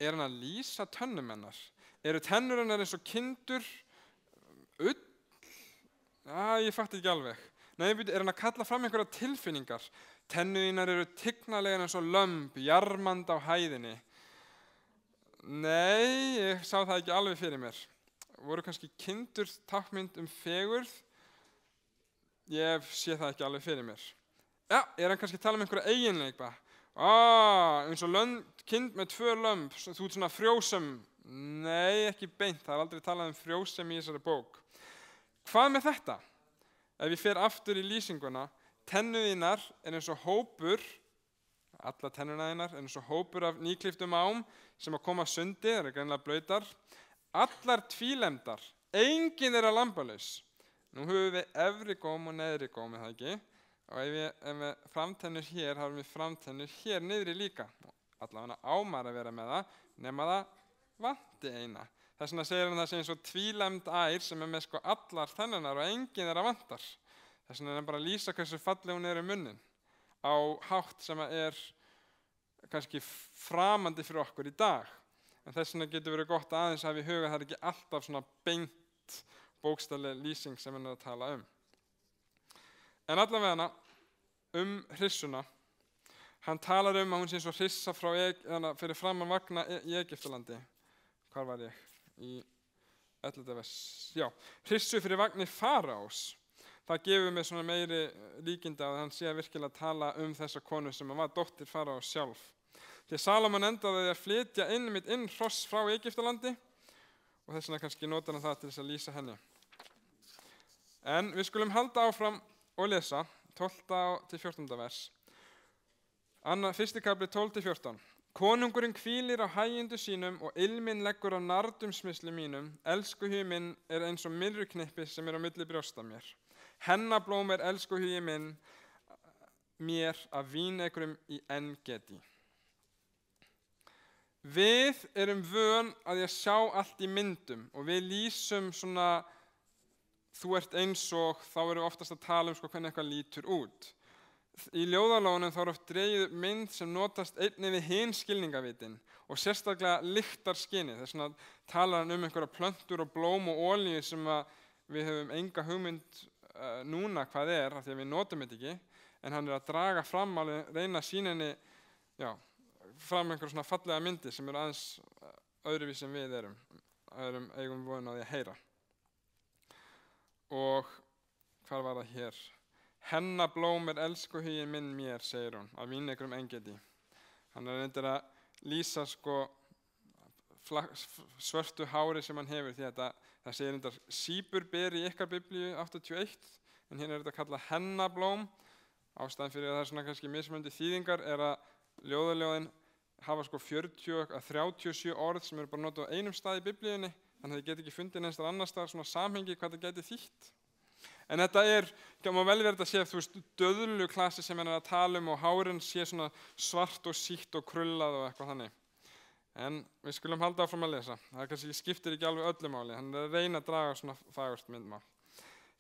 er hann að lýsa tönnum hennar? Eru tennur hennar eins og kindur, ull? Ég fatti ekki alveg. Nei, er hann að kalla fram einhverja tilfinningar? Tennur þínar eru tignarlegar eins og lömb, jarmand á hæðinni. Nei, ég sá það ekki alveg fyrir mér. Voru kannski kindur táknmynd fegurð? Ég sé það ekki alveg fyrir mér. Já, er hann kannski að tala um einhverja eiginleika? Eins og kind með 2 lömb, þú ert svona frjósem. Nei, ekki beint, það er aldrei talað um frjósem í þessari bók. Hvað með þetta? Ef ég fer aftur í lýsinguna, tennur þínar er eins og hópur, alla tennurna þínar er eins og hópur af nýklipptum ám sem að koma af sundi, það eru greinilega blautar, allar tvílemdar, engin þeirra lambalaus. Nú höfum við efri góm og neðri góm, er það ekki? Og ef við framtennur hér, þá erum við framtennur hér niðri líka. Allavega ámar að vera með það, nema það vanti eina. Þess vegna segir hann það sé eins og tvílemd ær sem er með sko allar tennurnar og engin þeirra vantar. Þess vegna er hann bara að lýsa hversu falleg hún er í munnin á hátt sem er kannski framandi fyrir okkur í dag. En þess vegna getur verið gott aðeins að við huga það er ekki alltaf svona beint bókstafleg lýsing sem hann er að tala um. En allavega hryssuna, hann talar að hún sé svo hryssa fyrir framan vagna í Egyptalandi. Hvar var ég? Í 11. vers. Já, hryssu fyrir vagni Faraós. Það gefur mig svona meiri líkinda að hann sé að virkilega tala um þessa konu sem var dóttir Faraós sjálf. Því Salómon endaði að flytja inn hross frá Egyptalandi og þess vegna kannski notar hann það til þess að lýsa henni. En við skulum halda áfram og lesa 12-14 vers. 1. kafli 12-14. Konungurinn hvílir á hægindu sínum og ilminn leggur á nardumsmyrsli mínum. Elskuhugi minn er eins og myrruknippi sem er á milli brjósta mér. Hennablóm er elskuhugi minn mér af vínekrum í En-Gedi. Við erum vön að ég sjá allt í myndum og við lýsum svona þú ert eins og þá erum við oftast að tala um sko hvernig eitthvað lítur út. Í ljóðalónum þá er oft dregið mynd sem notast einnig við hinn skilningavitin og sérstaklega lyktarskynið. Þess vegna talar hann um einhverja plöntur og blóm og olíu sem við höfum enga hugmynd núna hvað er af því að við notum þetta ekki, en hann er að draga fram alveg, reyna að sýna henni fram einhverja svona fallega myndir sem eru aðeins öðruvísi en við eigum von á því að heyra. Og hvað var það hér? Hennablóm er elskuhuginn minn mér, segir hún, af vínekrum En-Gedi. Hann er reyndar að lýsa sko svörtu hári sem hann hefur því að það segir reyndar sípur ber í ykkar biblíu 81, en hérna er þetta kallað hennablóm. Ástæðan fyrir að það er svona kannski mismunandi þýðingar er að ljóðaljóðin hafa sko 40-37 orð sem eru bara notað á einum stað í biblíunni, þannig að þið get ekki fundið neins þar annars staðar svona samhengi hvað það geti þýtt. En þetta má vel verið að sé þú veist döðlu klasi sem hann er að tala um og hárin sé svona svart og sítt og krullað og eitthvað þannig. En við skulum halda áfram að lesa. Það kannski skiptir ekki alveg öllu máli, hann er að reyna að draga svona fagurt myndmál.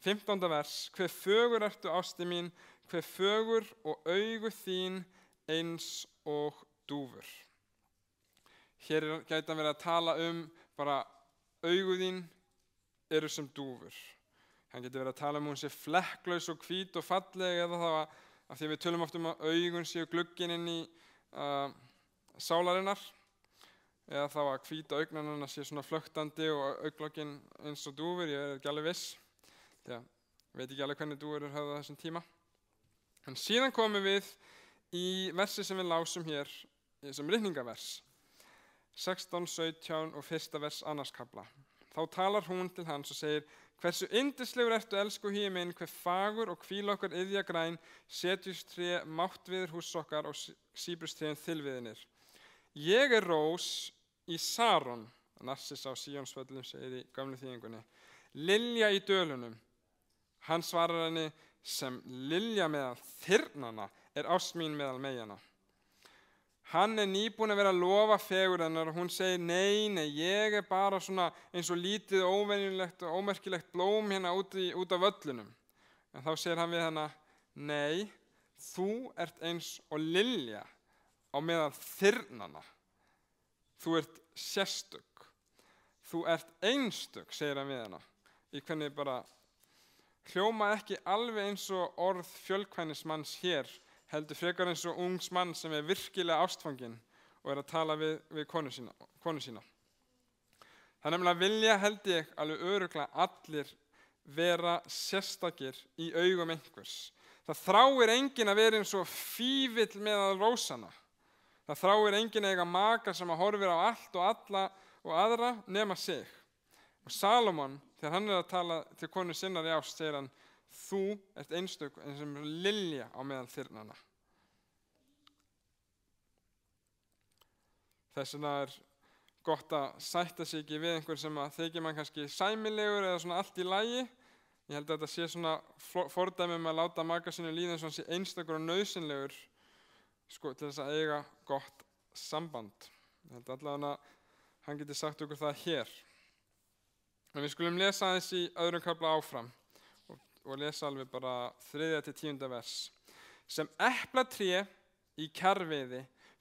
15. vers. Hve fögur ertu ásti mín, hve fögur og augu þín eins og dúfur. Hér gæti hann verið að tala um bara augu þín eru sem dúfur. Hann getur verið að tala um hún sé flekklaus og hvít og falleg eða það af því að við tölum oft um að augun séu glugginn inn í sálarinnar. eða þá að hvíta augnanna sé svona flöktandi og augnlokin eins og dúfur, ég er ekki alveg viss, því að veit ekki alveg hvernig dúfur höfðu á þessum tíma. En síðan komum við í versi sem við lásum hér, sem ritningavers, 16, 17 og 1. vers annars kafla. Þá talar hún til hans og segir: hversu yndislegur ertu, elsku hugi minn, hve fagur og hvíla okkar iðja græn, setjustré, máttviður hús okkar og síbrustréin þilviðinir. Ég er rós í Saron, Narsissa á Síonsvöllum segir í gömlu þýðingunni, lilja í dölunum. Hann svarar henni: sem lilja meðal þyrnanna er ást mín meðal meyjanna. Hann er nýbúinn að vera að lofa fegur hennar og hún segir: nei, ég er bara svona eins og lítið óvenjulegt og ómerkilegt blóm hérna út af völlunum. En þá segir hann við hana: nei, þú ert eins og lilja á meðal þyrnanna. Þú ert sérstök. Þú ert einstök, segir hann við hana. Í hvernig bara hljóma ekki alveg eins og orð fjölkvænismanns hér, heldur frekar eins og ungs mann sem er virkilega ástfanginn og er að tala við konu sína. Það nefnilega vilja, held ég, alveg örugglega allir vera sérstakir í augum einhvers. Það þráir enginn að vera eins og fífill meðal rósanna. Það þráir enginn að eiga maka sem að horfir á allt og alla og aðra nema sig. Og Salómon, þegar hann er að tala til konu sinnar í ást, segir hann: þú ert einstök eins og lilja á meðal þyrnanna. Þess vegna er gott að sætta sig ekki við einhver sem að þykir mann kannski sæmilegur eða svona allt í lagi. Ég held að þetta sé svona fordæmi að láta maka sinu líða eins og hann sé einstakur og nauðsynlegur til þess að eiga gott samband. Ég held allavega að hann geti sagt okkur það hér. En við skulum lesa aðeins í öðrum kafla áfram og lesa alveg bara 3. til 10. vers. Sem eplatré í kjarrviði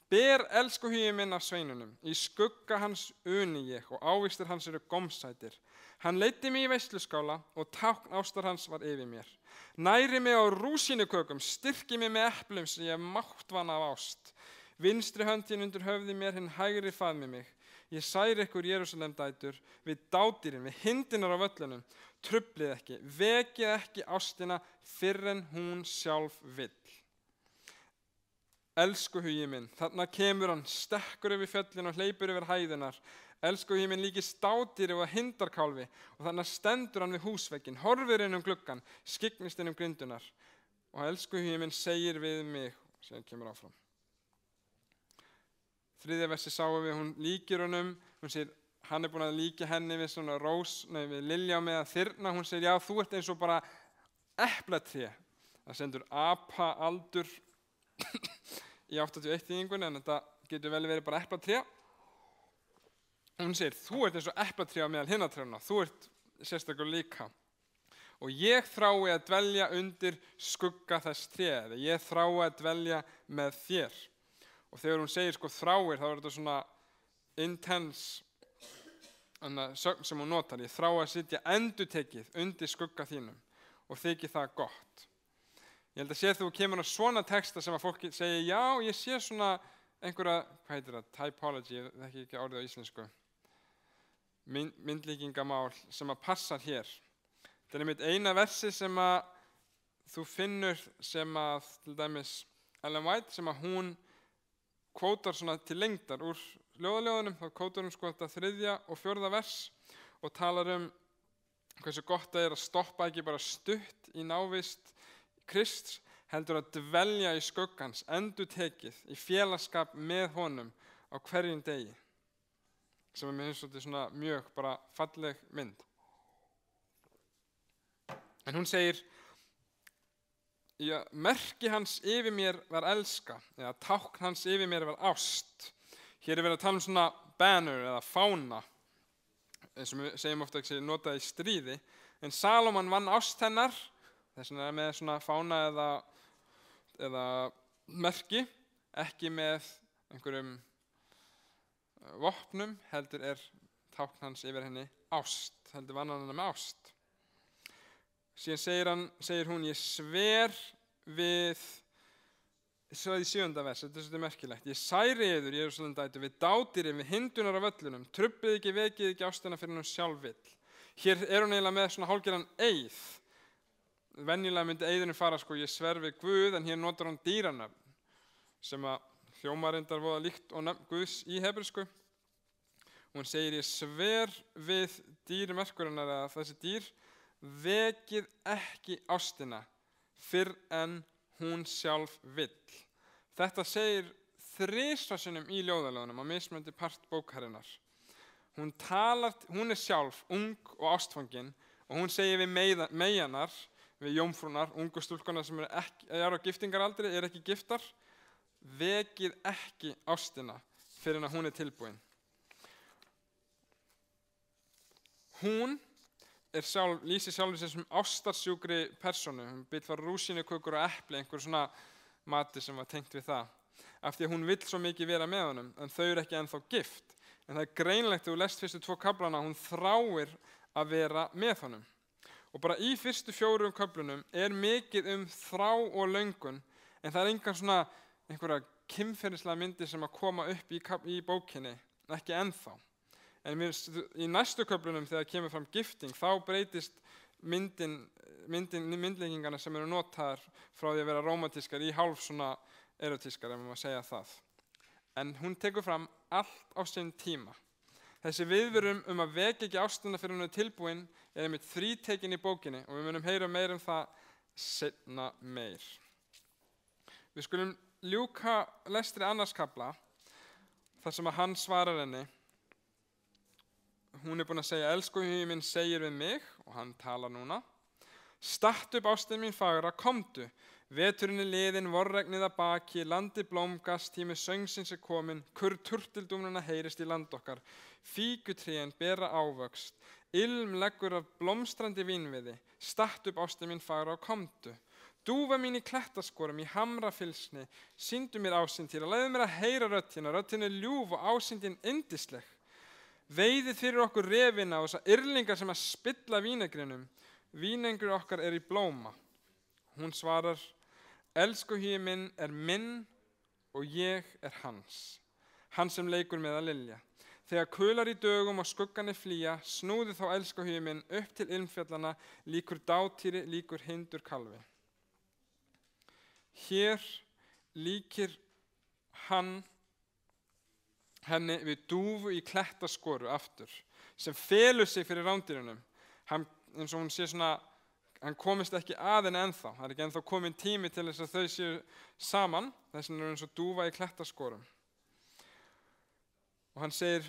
ber elsku hugi minn af sveinunum. Í skugga hans uni ég og ávíxtir hans eru gómsætir. Hann leiddi mig í veisluskála og tákn ástar hans var yfir mér. Næri mig á rúsínukökum, styrki mig með eplum sem ég máttvana af ást. Vinstri höndin undir höfði mér, hinn hægri faðmi mig. Ég særi ykkur Jerúsalem dætur, við dádýrin, við hindinar á völlunum. Trublið ekki, vekið ekki ástina fyrr en hún sjálf vill. Elsku hugi minn, þarna kemur hann, stekkur yfir fjöllin og hleypur yfir hæðinar. Elsku hugi minn líkist dádýri og hindarkálfi og þarna stendur hann við húsvegginn, horfir inn gluggann, skygnist inn grindunar. Og elsku hugi minn segir við mig, sem kemur áfram. 3. versi sáum við, hún líkir honum, hún segir, hann er búinn að líkja henni við svona við lilja með að þyrna, hún segir, já, þú ert eins og bara eplatré. Það sendur apa aldur í 81 þýðingunni, en þetta getur vel verið bara eplatré. Hún segir, þú ert eins og eplatré á meðal hinnatrjána, þú ert sérstakur líka. Og ég þrái að dvelja undir skugga þess tré, eða ég þrái að dvelja með þér. Og þegar hún segir þráir, þá er þetta svona intense sögn sem hún notar. Ég þrái að sitja endurtekið undir skugga þínum og þykir það gott. Ég held að sé þú kemur á svona texta sem að fólk segir, já, ég sé svona einhverja, hvað heitir það, typology, ég þekki ekki orðið á íslensku, myndlíkingamál sem að passar hér. Þetta er einmitt eina versi sem að þú finnur sem að, til dæmis, Ellen White, sem að hún kvótar svona til lengdar úr ljóðaljóðunum, þá kvótar hún þetta 3. og 4. vers og talar hversu gott það er að stoppa ekki bara stutt í návist Krists, heldur að dvelja í skuggans, endurtekið, í félagsskap með honum á hverjum degi. Sem er mér finnst svona mjög bara falleg mynd. En hún segir, merki hans yfir mér var elska, eða tákn hans yfir mér var ást. Hér er verið að tala svona banner eða fána, eins og við segjum ofta ekki notað í stríði, en Salómon vann ást hennar, þess vegna með svona fána eða merki, ekki með einhverjum vopnum, heldur er tákn hans yfir henni ást, heldur vann hann hennar með ást. Síðan segir hún, ég sver við Svo í 7. vers, þetta er svolítið merkilegt. Ég særi yður, Jerúsalem dætur, við dádýrin, við hindunar af völlunum, trubbið ekki, vekið ekki ástina fyrir hún sjálf vill. Hér er hún eiginlega með svona hálfgerðan eið. Venjulega myndi eiðurinn fara ég sver við Guð, en hér notar hún dýranöfn, sem að hljómar reyndar voða líkt og nöfn Guðs í hebresku. Hún segir, ég sver við dýr merkurinnar, eða þessi dýr, vekið ekki ástina fyrr en hún sjálf vill. Þetta segir 3 sinnum í ljóðalögunum á mismunandi part bókarinnar. Hún er sjálf ung og ástfangin og hún segir við meyjanar, við jómfrúnar, ungu stúlkunar sem eru á giftingaraldri, eru ekki giftar, vekið ekki ástina fyrir en hún er tilbúin. Hún lýsir sjálfur sér sem ástarsjúkri persónu. Hún vill fara rúsínukökur og epli, einhver svona mati sem var tengt við það. Af því að hún vill svo mikið vera með honum, en þau eru ekki ennþá gift. En það er greinilegt þegar þú lest fyrstu 2 kaflana, hún þráir að vera með honum. Og bara í fyrstu 4 köflunum er mikið þrá og löngun, en það er einhverja kynferðislega myndir sem að koma upp í bókinni, ekki ennþá. En í næstu köflunum þegar kemur fram gifting, þá breytist myndlíkingarna sem eru notaðar frá því að vera rómantískar í hálf svona erotískar, ef maður segja það. En hún tekur fram allt á sinn tíma. Þessi viðvörun að vekja ekki ástina fyrir hún er tilbúin er einmitt þrítekin í bókinni og við munum heyra meir það seinna meir. Við skulum ljúka lestri annars kafla þar sem að hann svarar henni. Hún er búin að segja, elsku hugi minn segir við mig, og hann talar núna. Stattu upp ástin mín fagra, komdu. Veturinn er liðinn, vorregnið að baki, landi blómgast, tími söngsins er komin, kurr turtildúmnuna heyrist í land okkar. Fíkutrén bera ávöxt, ilm leggur af blómstrandi vínviði. Stattu upp ástin mín fagra og komdu. Dúfa mín í klettaskorum, í hamrafylsni, sýndu mér ásýnd þína, leyfðu mér að heyra röddina, röddin er ljúf og ásýndin yndisleg. Veiðið fyrir okkur refina og þessa yrlingar sem að spilla vínegrinum. Vínegrinur okkar er í blóma. Hún svarar, elsku hugi minn er minn og ég er hans. Hann sem leikur með að lilja. Þegar kular í dögum og skugganir flýja, snúði þá elsku hugi minn upp til ilmfjallana, líkur dátýri, líkur hindur kalfi. Hér líkir hann henni við dúfu í klettaskoru aftur, sem felur sig fyrir rándýrunum. Eins og hún sé hann komist ekki að henni ennþá. Það er ekki ennþá komin tími til þess að þau séu saman, þess vegna er eins og dúfa í klettaskorum. Og hann segir,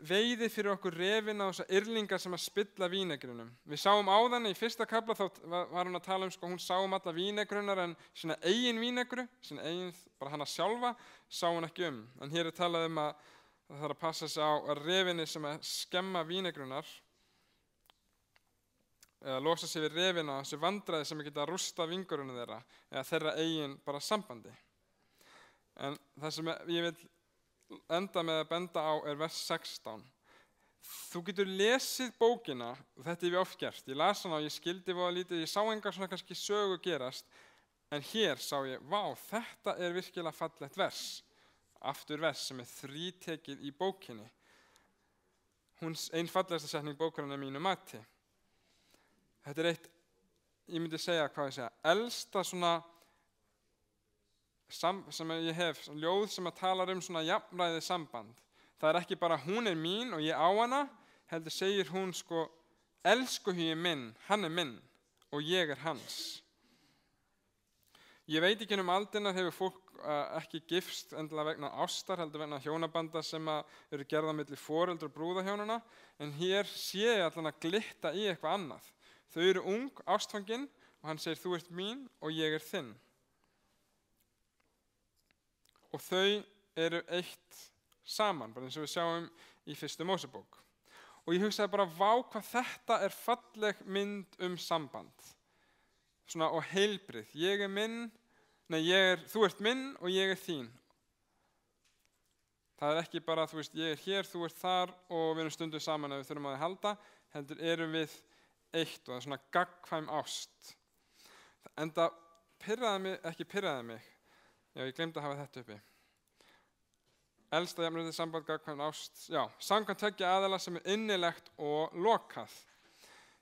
veiðið fyrir okkur refina og þessa yrlingar sem að spilla vínegrinum. Við sáum áðan í fyrsta kafla, þá var hún að tala hún sá alla vínegrunar, en svona eigin vínegru, svona eigin, bara hana sjálfa, sá hún ekki En hér er talað að það þarf að passa sig á að refinni sem að skemma vínegrunar, eða losa sig við refina, þessi vandræði sem geta að rústa vingurinn þeirra, eða þeirra eigin bara sambandi. En það sem ég vil enda með að benda á er vers 16. Þú getur lesið bókina, og þetta hef ég oft gert. Ég las hana og ég skildi voða lítið, ég sá engar svona kannski sögu gerast, en hér sá ég, vá, þetta er virkilega fallegt vers. Aftur vers sem er þrítekið í bókinni. Ein fallegasta setning bókarinnar mínu mati. Þetta er eitt, ég myndi segja, elsta svona sem ég hef, ljóð sem að tala svona jafnræðið samband. Það er ekki bara hún er mín og ég á hana, heldur segir hún elsku hugi minn, hann er minn og ég er hans. Ég veit ekki aldina hefur fólk ekki gifst endilega vegna ástar, heldur vegna hjónabanda sem eru gerða milli foreldra og brúðahjónana, en hér sé ég allan að glitta í eitthvað annað. Þau eru ung, ástfangin, og hann segir, þú ert mín og ég er þinn. Og þau eru eitt saman, bara eins og við sjáum í fyrstu Mósebók. Og ég hugsaði bara, vá hvað þetta er falleg mynd samband. Svona og heilbrigð. Þú ert minn og ég er þín. Það er ekki bara, ég er hér, þú ert þar og við erum stundum saman ef við þurfum að halda, heldur erum við eitt og það er svona gagnkvæm ást. En það pirraði mig, Já, ég glemdi að hafa þetta uppi. Elsta jafnréttið samband gagnkvæm ást, samkvæmt tveggja aðila sem innilegt og lokað.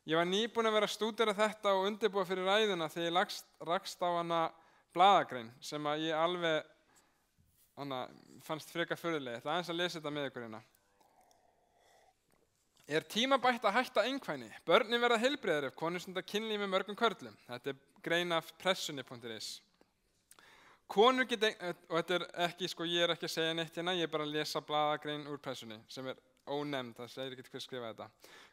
Ég var nýbúinn að vera að stúdera þetta og undirbúa fyrir ræðuna þegar ég rakst á hana blaðagrein sem að ég alveg fannst frekar furðuleg. Ég ætla aðeins að lesa þetta með ykkur hérna. Er tímabært að hætta einkvæni? Börnin verða heilbrigðari ef konur stunda kynlíf með mörgum körlum. Þetta er grein af pressunni.is. Konur geta, og þetta er ekki, ég er ekki að segja neitt hérna, ég er bara að lesa blaðagrein úr pressunni sem er ónefnd, það segir ekki hver skrifa þetta.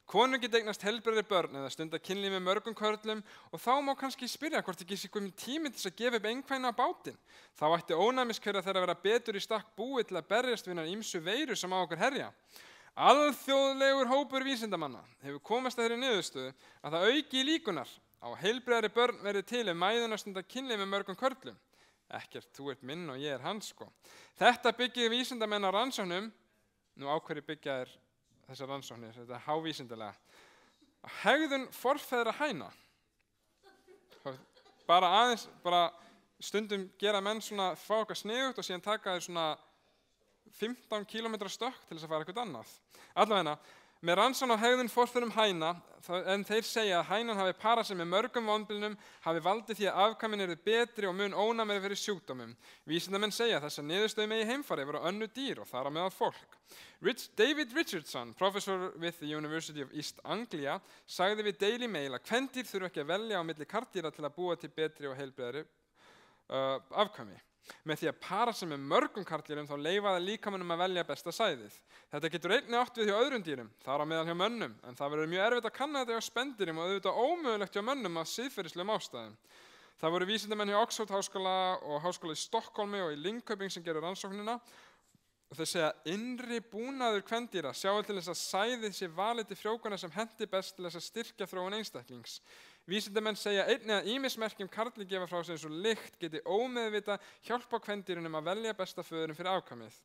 Konur geta eignast heilbrigðari börn eða stunda kynlíf með mörgum körlum og þá má kannski spyrja hvort ekki sé kominn tími til að gefa upp einkvæni á bátinn. Þá ætti ónæmiskvarða þeirra að vera betur í stakk búið til að berjast við hinar ýmsu veiru sem á okkur herja. Alþjóðlegur hópur vísindamanna hefur komast að þeirri niðurstöðu að það auki líkunar á heilbrigðari börn verði til ef mæðurnar stunda kynlíf með mörgum körlum. Ekkert, þú ert minn og ég er hans sko. Þetta byggir vísindamenn á rannsóknum. Nú á hverju byggja þessar rannsóknir, þetta er hávísindalega. Hegðun forfeðra hæna. Bara stundum gera menn svona, fá okkar sniðugt og síðan taka þeir svona 15 km stökk til þess að fara eitthvað annað. Allavega, með rannsókn á hegðun forfeðrum hæna, en þeir segja að hænan hafi parað sig með mörgum vonbilnum, hafi valdið því að afkvæmin yrðu betri og mun ónæmari fyrir sjúkdómum. Vísindamenn segja að þessar niðurstöðu megi heimfari yfir á önnur dýr og þar á meðal fólk. David Richardson, professor with the University of East Anglia, sagði við Daily Mail að kvendýr þurfa ekki að velja á milli karldýra til að búa til betri og heilbrigðari afkvæmi. Með því að para sig með mörgum karldýrum þá leyfa það líkamanum að velja besta sæðið. Þetta getur einnig átt við hjá öðrum dýrum, þar á meðal hjá mönnum, en það verður mjög erfitt að kanna þetta hjá spendýrum og auðvitað ómögulegt hjá mönnum af siðferðislegum ástæðum. Það voru vísindamenn hjá Oxford háskóla og háskóla í Stokkólmi og í Linköping sem gerðu rannsóknina og þeir segja að innri búnaður kvendýra sjáu til þess að sæðið sé valið til frjóvgana sem henti best til þess að styrkja þróun einstaklings. Vísindamenn segja einnig að ýmis merki karli gefa frá sig eins og lykt geti ómeðvita hjálpa kvendýrunum að velja besta föðurinn fyrir afkvæmið.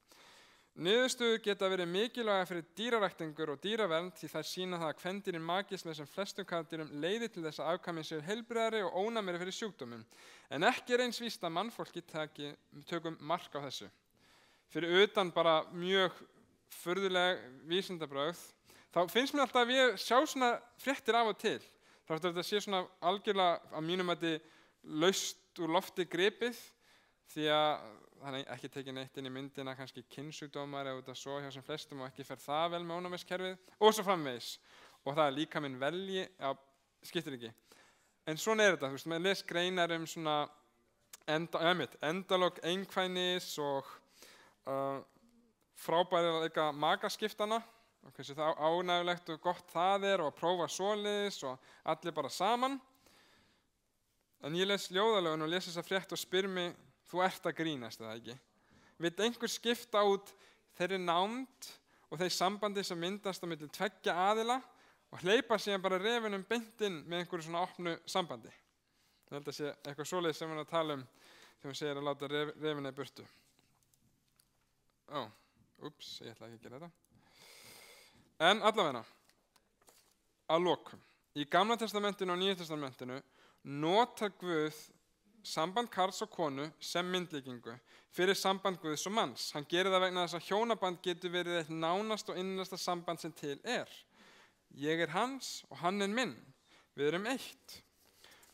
Niðurstöður geta verið mikilvægar fyrir dýraræktingur og dýravernd því þær sýna það að kvendýrin magist með sem flestum karldýrum leiði til þess að afkvæmin séu heilbrigðari og ónæmari fyrir sjúkdómum. En ekki er eins víst að mannfólki tökum mark á þessu. Fyrir utan bara mjög furðuleg vísindabrögð, þá finnst mér alltaf að ég sjá svona fréttir af og til. Þrátt að þetta sé svona algjörlega að mínum að þetta laust úr lofti gripið því að það er ekki tekið neitt inn í myndina, kannski kynnsjúkdómar eða út af svo hjá sem flestum og ekki fer það vel með ónæmiskerfið og svo framvegis. Og það er líka minn velji, skiptir ekki. En svona er þetta, þú veist, maður les greinar svona endalok einkvænis og frábærileika makaskiptana og hversu það ánægulegt og gott það er og að prófa svoleiðis og allir bara saman. En ég les ljóðalögun og les þessa frétt og spyr mig, þú ert að grínast eða ekki? Vill einhver skipta út þeirri nánd og þeir sambandi sem myndast á milli tveggja aðila og hleypa síðan bara refinum beint inn með einhverju svona opnu sambandi? Ég held að sé eitthvað svoleiðis sem hún er að tala þegar hún segir að láta refina í burtu. Ég ætla ekki að gera þetta. En allavega, að lokum. Í Gamla testamentinu og Nýja testamentinu notar Guð samband karls og konu sem myndlíkingu fyrir samband Guðs og manns. Hann gerir það vegna þess að hjónaband getur verið eitt nánast og innlegasta samband sem til er. Ég er hans og hann er minn. Við erum eitt.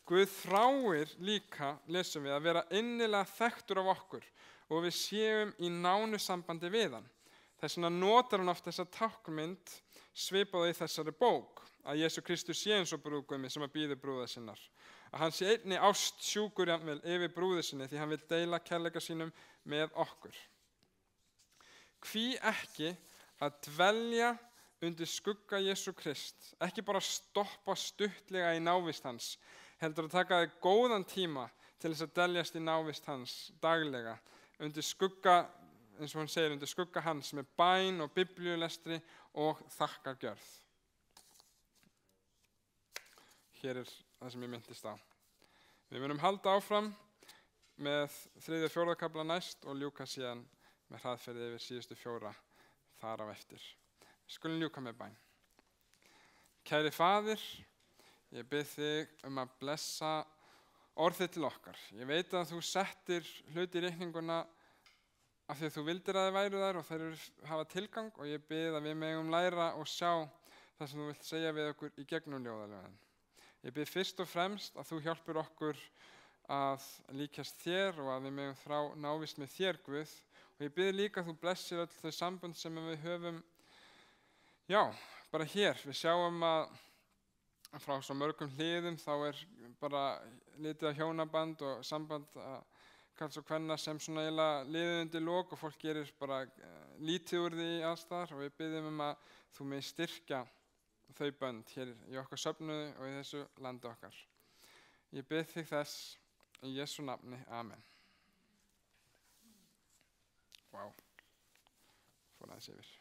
Guð þráir líka, lesum við, að vera innilega þekktur af okkur og við séum í nánu sambandi við hann. Þess vegna notar hann oft þessa táknmynd svipaða í þessari bók, að Jesú Kristus sé eins og brúðgumi sem að bíður brúða sinnar. Að hann sé einnig ástsjúkur jafnvel yfir brúðu sinni því hann vil deila kærleika sínum með okkur. Hví ekki að dvelja undir skugga Jesú Krist, ekki bara stoppa stuttlega í návist hans, heldur að taka þig góðan tíma til þess að dveljast í návist hans daglega, undir skugga, eins og hann segir, undir skugga hans með bæn og biblíulestri og þakkargjörð. Hér er það sem ég minntist á. Við munum halda áfram með 3. og 4. kafla næst og ljúka síðan með hraðferði yfir síðustu 4 þar á eftir. Við skulum ljúka með bæn. Kæri Faðir, ég bið þig að blessa orðið til okkar. Ég veit að þú settir hluti í reikninguna af því að þú vildir að þeir væru þar og þeir hafa tilgang og ég bið að við megum læra og sjá það sem þú vilt segja við okkur í gegnum ljóðalögin. Ég bið fyrst og fremst að þú hjálpir okkur að líkjast þér og að við megum þrá návist með þér, Guð. Og ég bið líka að þú blessir öll þau sambönd sem við höfum, bara hér. Við sjáum að frá svo mörgum hliðum þá bara litið á hjónaband og samband karls og kvenna sem svona eiginlega liðið undir lok og fólk gerir bara lítið úr því alls þar og við biðjum að þú megi styrkja þau bönd hér í okkar söfnuði og í þessu landi okkar. Ég bið þig þess í Jesú nafni. Amen. Vá, fór aðeins yfir.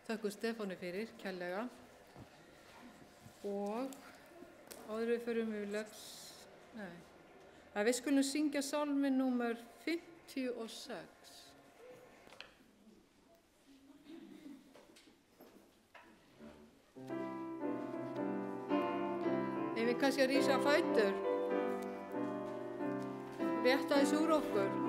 Þakku Stefáni fyrir, kærlega. Og áður við förum við skulum syngja sálminn númer 56. Ef við kannski að rísa á fætur, rétta þess úr okkur.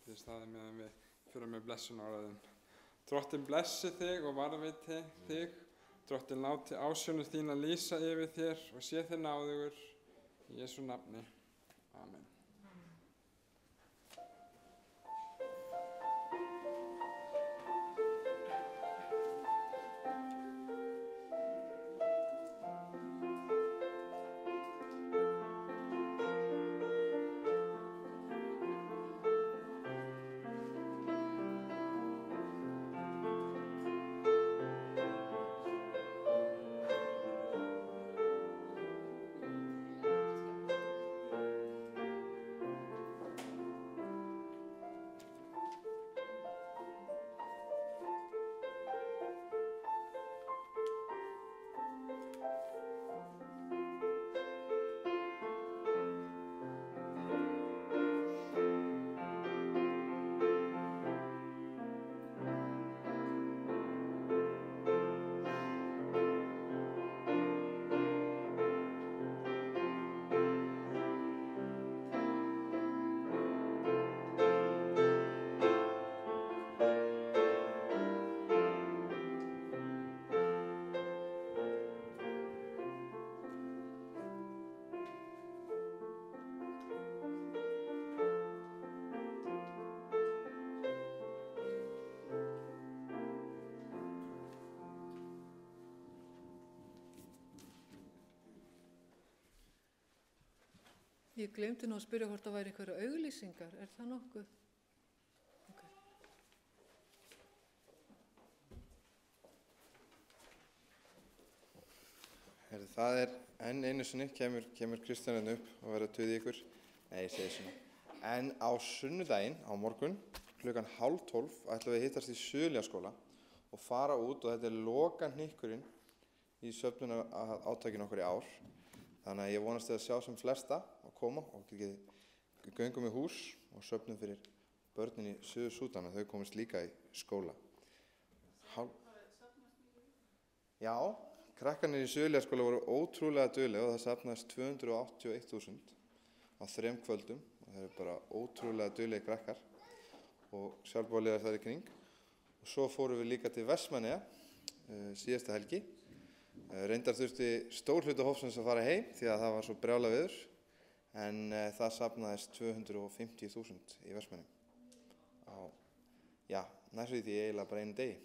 Þið staðið meðan við fyrir með blessunarorðum. Drottinn blessi þig og varðveiti þig. Drottinn láti ásjónu þína lýsa yfir þér og sé þér náðugur. Í Jesú nafni. Amen. Ég glemdi nú að spyrja hvort það væri einhverja auglýsingar. Er það nokkuð? Okay. Það enn einu sinni kemur Kristján upp og verður að tuða ykkur. Nei, ég segi svona. En á sunnudaginn, á morgun, klukkan 11:30 ætlum við að hittast í Suðurljaskóla og fara út og þetta lokahnykkurinn í söfnunar átakinu okkar í ár. Þannig að ég vonast að sjá sem flesta að koma og göngum í hús og söfnum fyrir börnin í Suður-Súdan að þau komist líka í skóla. Já, krakkarnir í Suðurljaskóla voru ótrúlega duglegir og það safnaðist 281.000 á 3 kvöldum og það eru bara ótrúlega duglegir krakkar og sjálfboðaliðar þar í kring. Og svo fórum við líka til Vestmannaeyja síðasta helgi. Reyndar þurfti stór hluti hópsins að fara heim því að það var svo brjálað veður en það safnaðist 250.000 í Vestmannaeyjum á, næstum því eiginlega bara einu degi.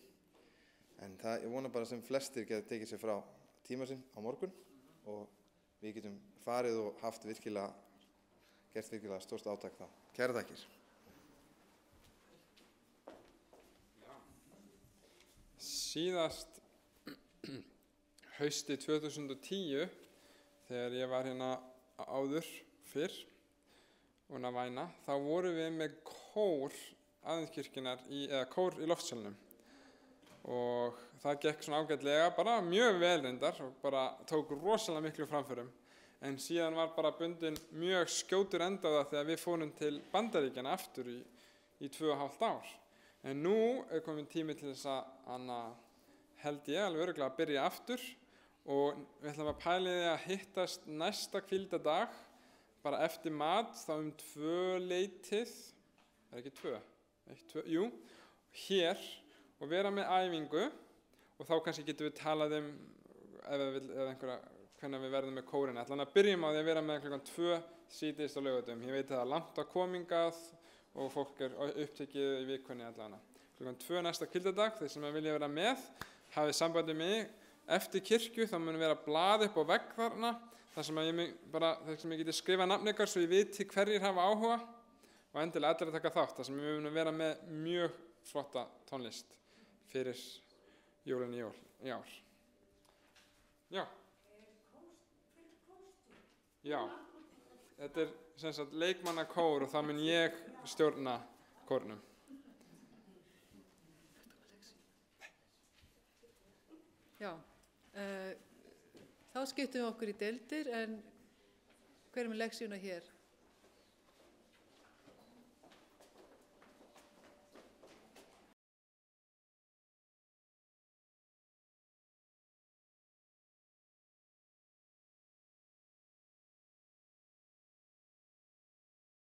En ég vona bara sem flestir geta tekið sér frá tíma sinn á morgun og við getum farið og gert virkilega stórt átak þá. Kærar þakkir. Síðast hausti 2010 þegar ég var hérna áður fyrr og að væna, þá vorum við með kór aðventkirkjunnar eða kór í Loftsalnum og það gekk svona ágætlega, bara mjög vel reyndar og bara tók rosalega miklu framförum. En síðan var bara bundin mjög skjótur enda á það þegar við fórum til Bandaríkjanna aftur í 2,5 ár. En nú komin tími til þess að held ég alveg örugglega að byrja aftur og við ætlum að pæla í því að hittast næsta hvíldardag bara eftir mat þá 2:00, ekki 2, jú, hér og vera með æfingu og þá kannski getum við talað eða einhverja hvernig við verðum með kórinn. Ætla að byrjum á því að vera með klukkan 2 síðdegis á laugardögum. Ég veit að það er langt að komingað og fólk er upptekið í vikunni allavega. Klukkan 2 næsta hvíldardag, þeir sem vilja vera með, hafið sambandi mig eftir kirkju, þá mun vera blað upp á vegg þarna, þar sem ég geti skrifað nafn ykkar svo ég viti hverjir hafa áhuga og endilega allir að taka þátt, þar sem við munum vera með mjög flotta tónlist fyrir jólin í ár. Já. Já, þetta er sem sagt leikmannakór og það mun ég stjórna kórnum. Já, þá skiptum við okkur í deildir en hver er með leksíuna hér?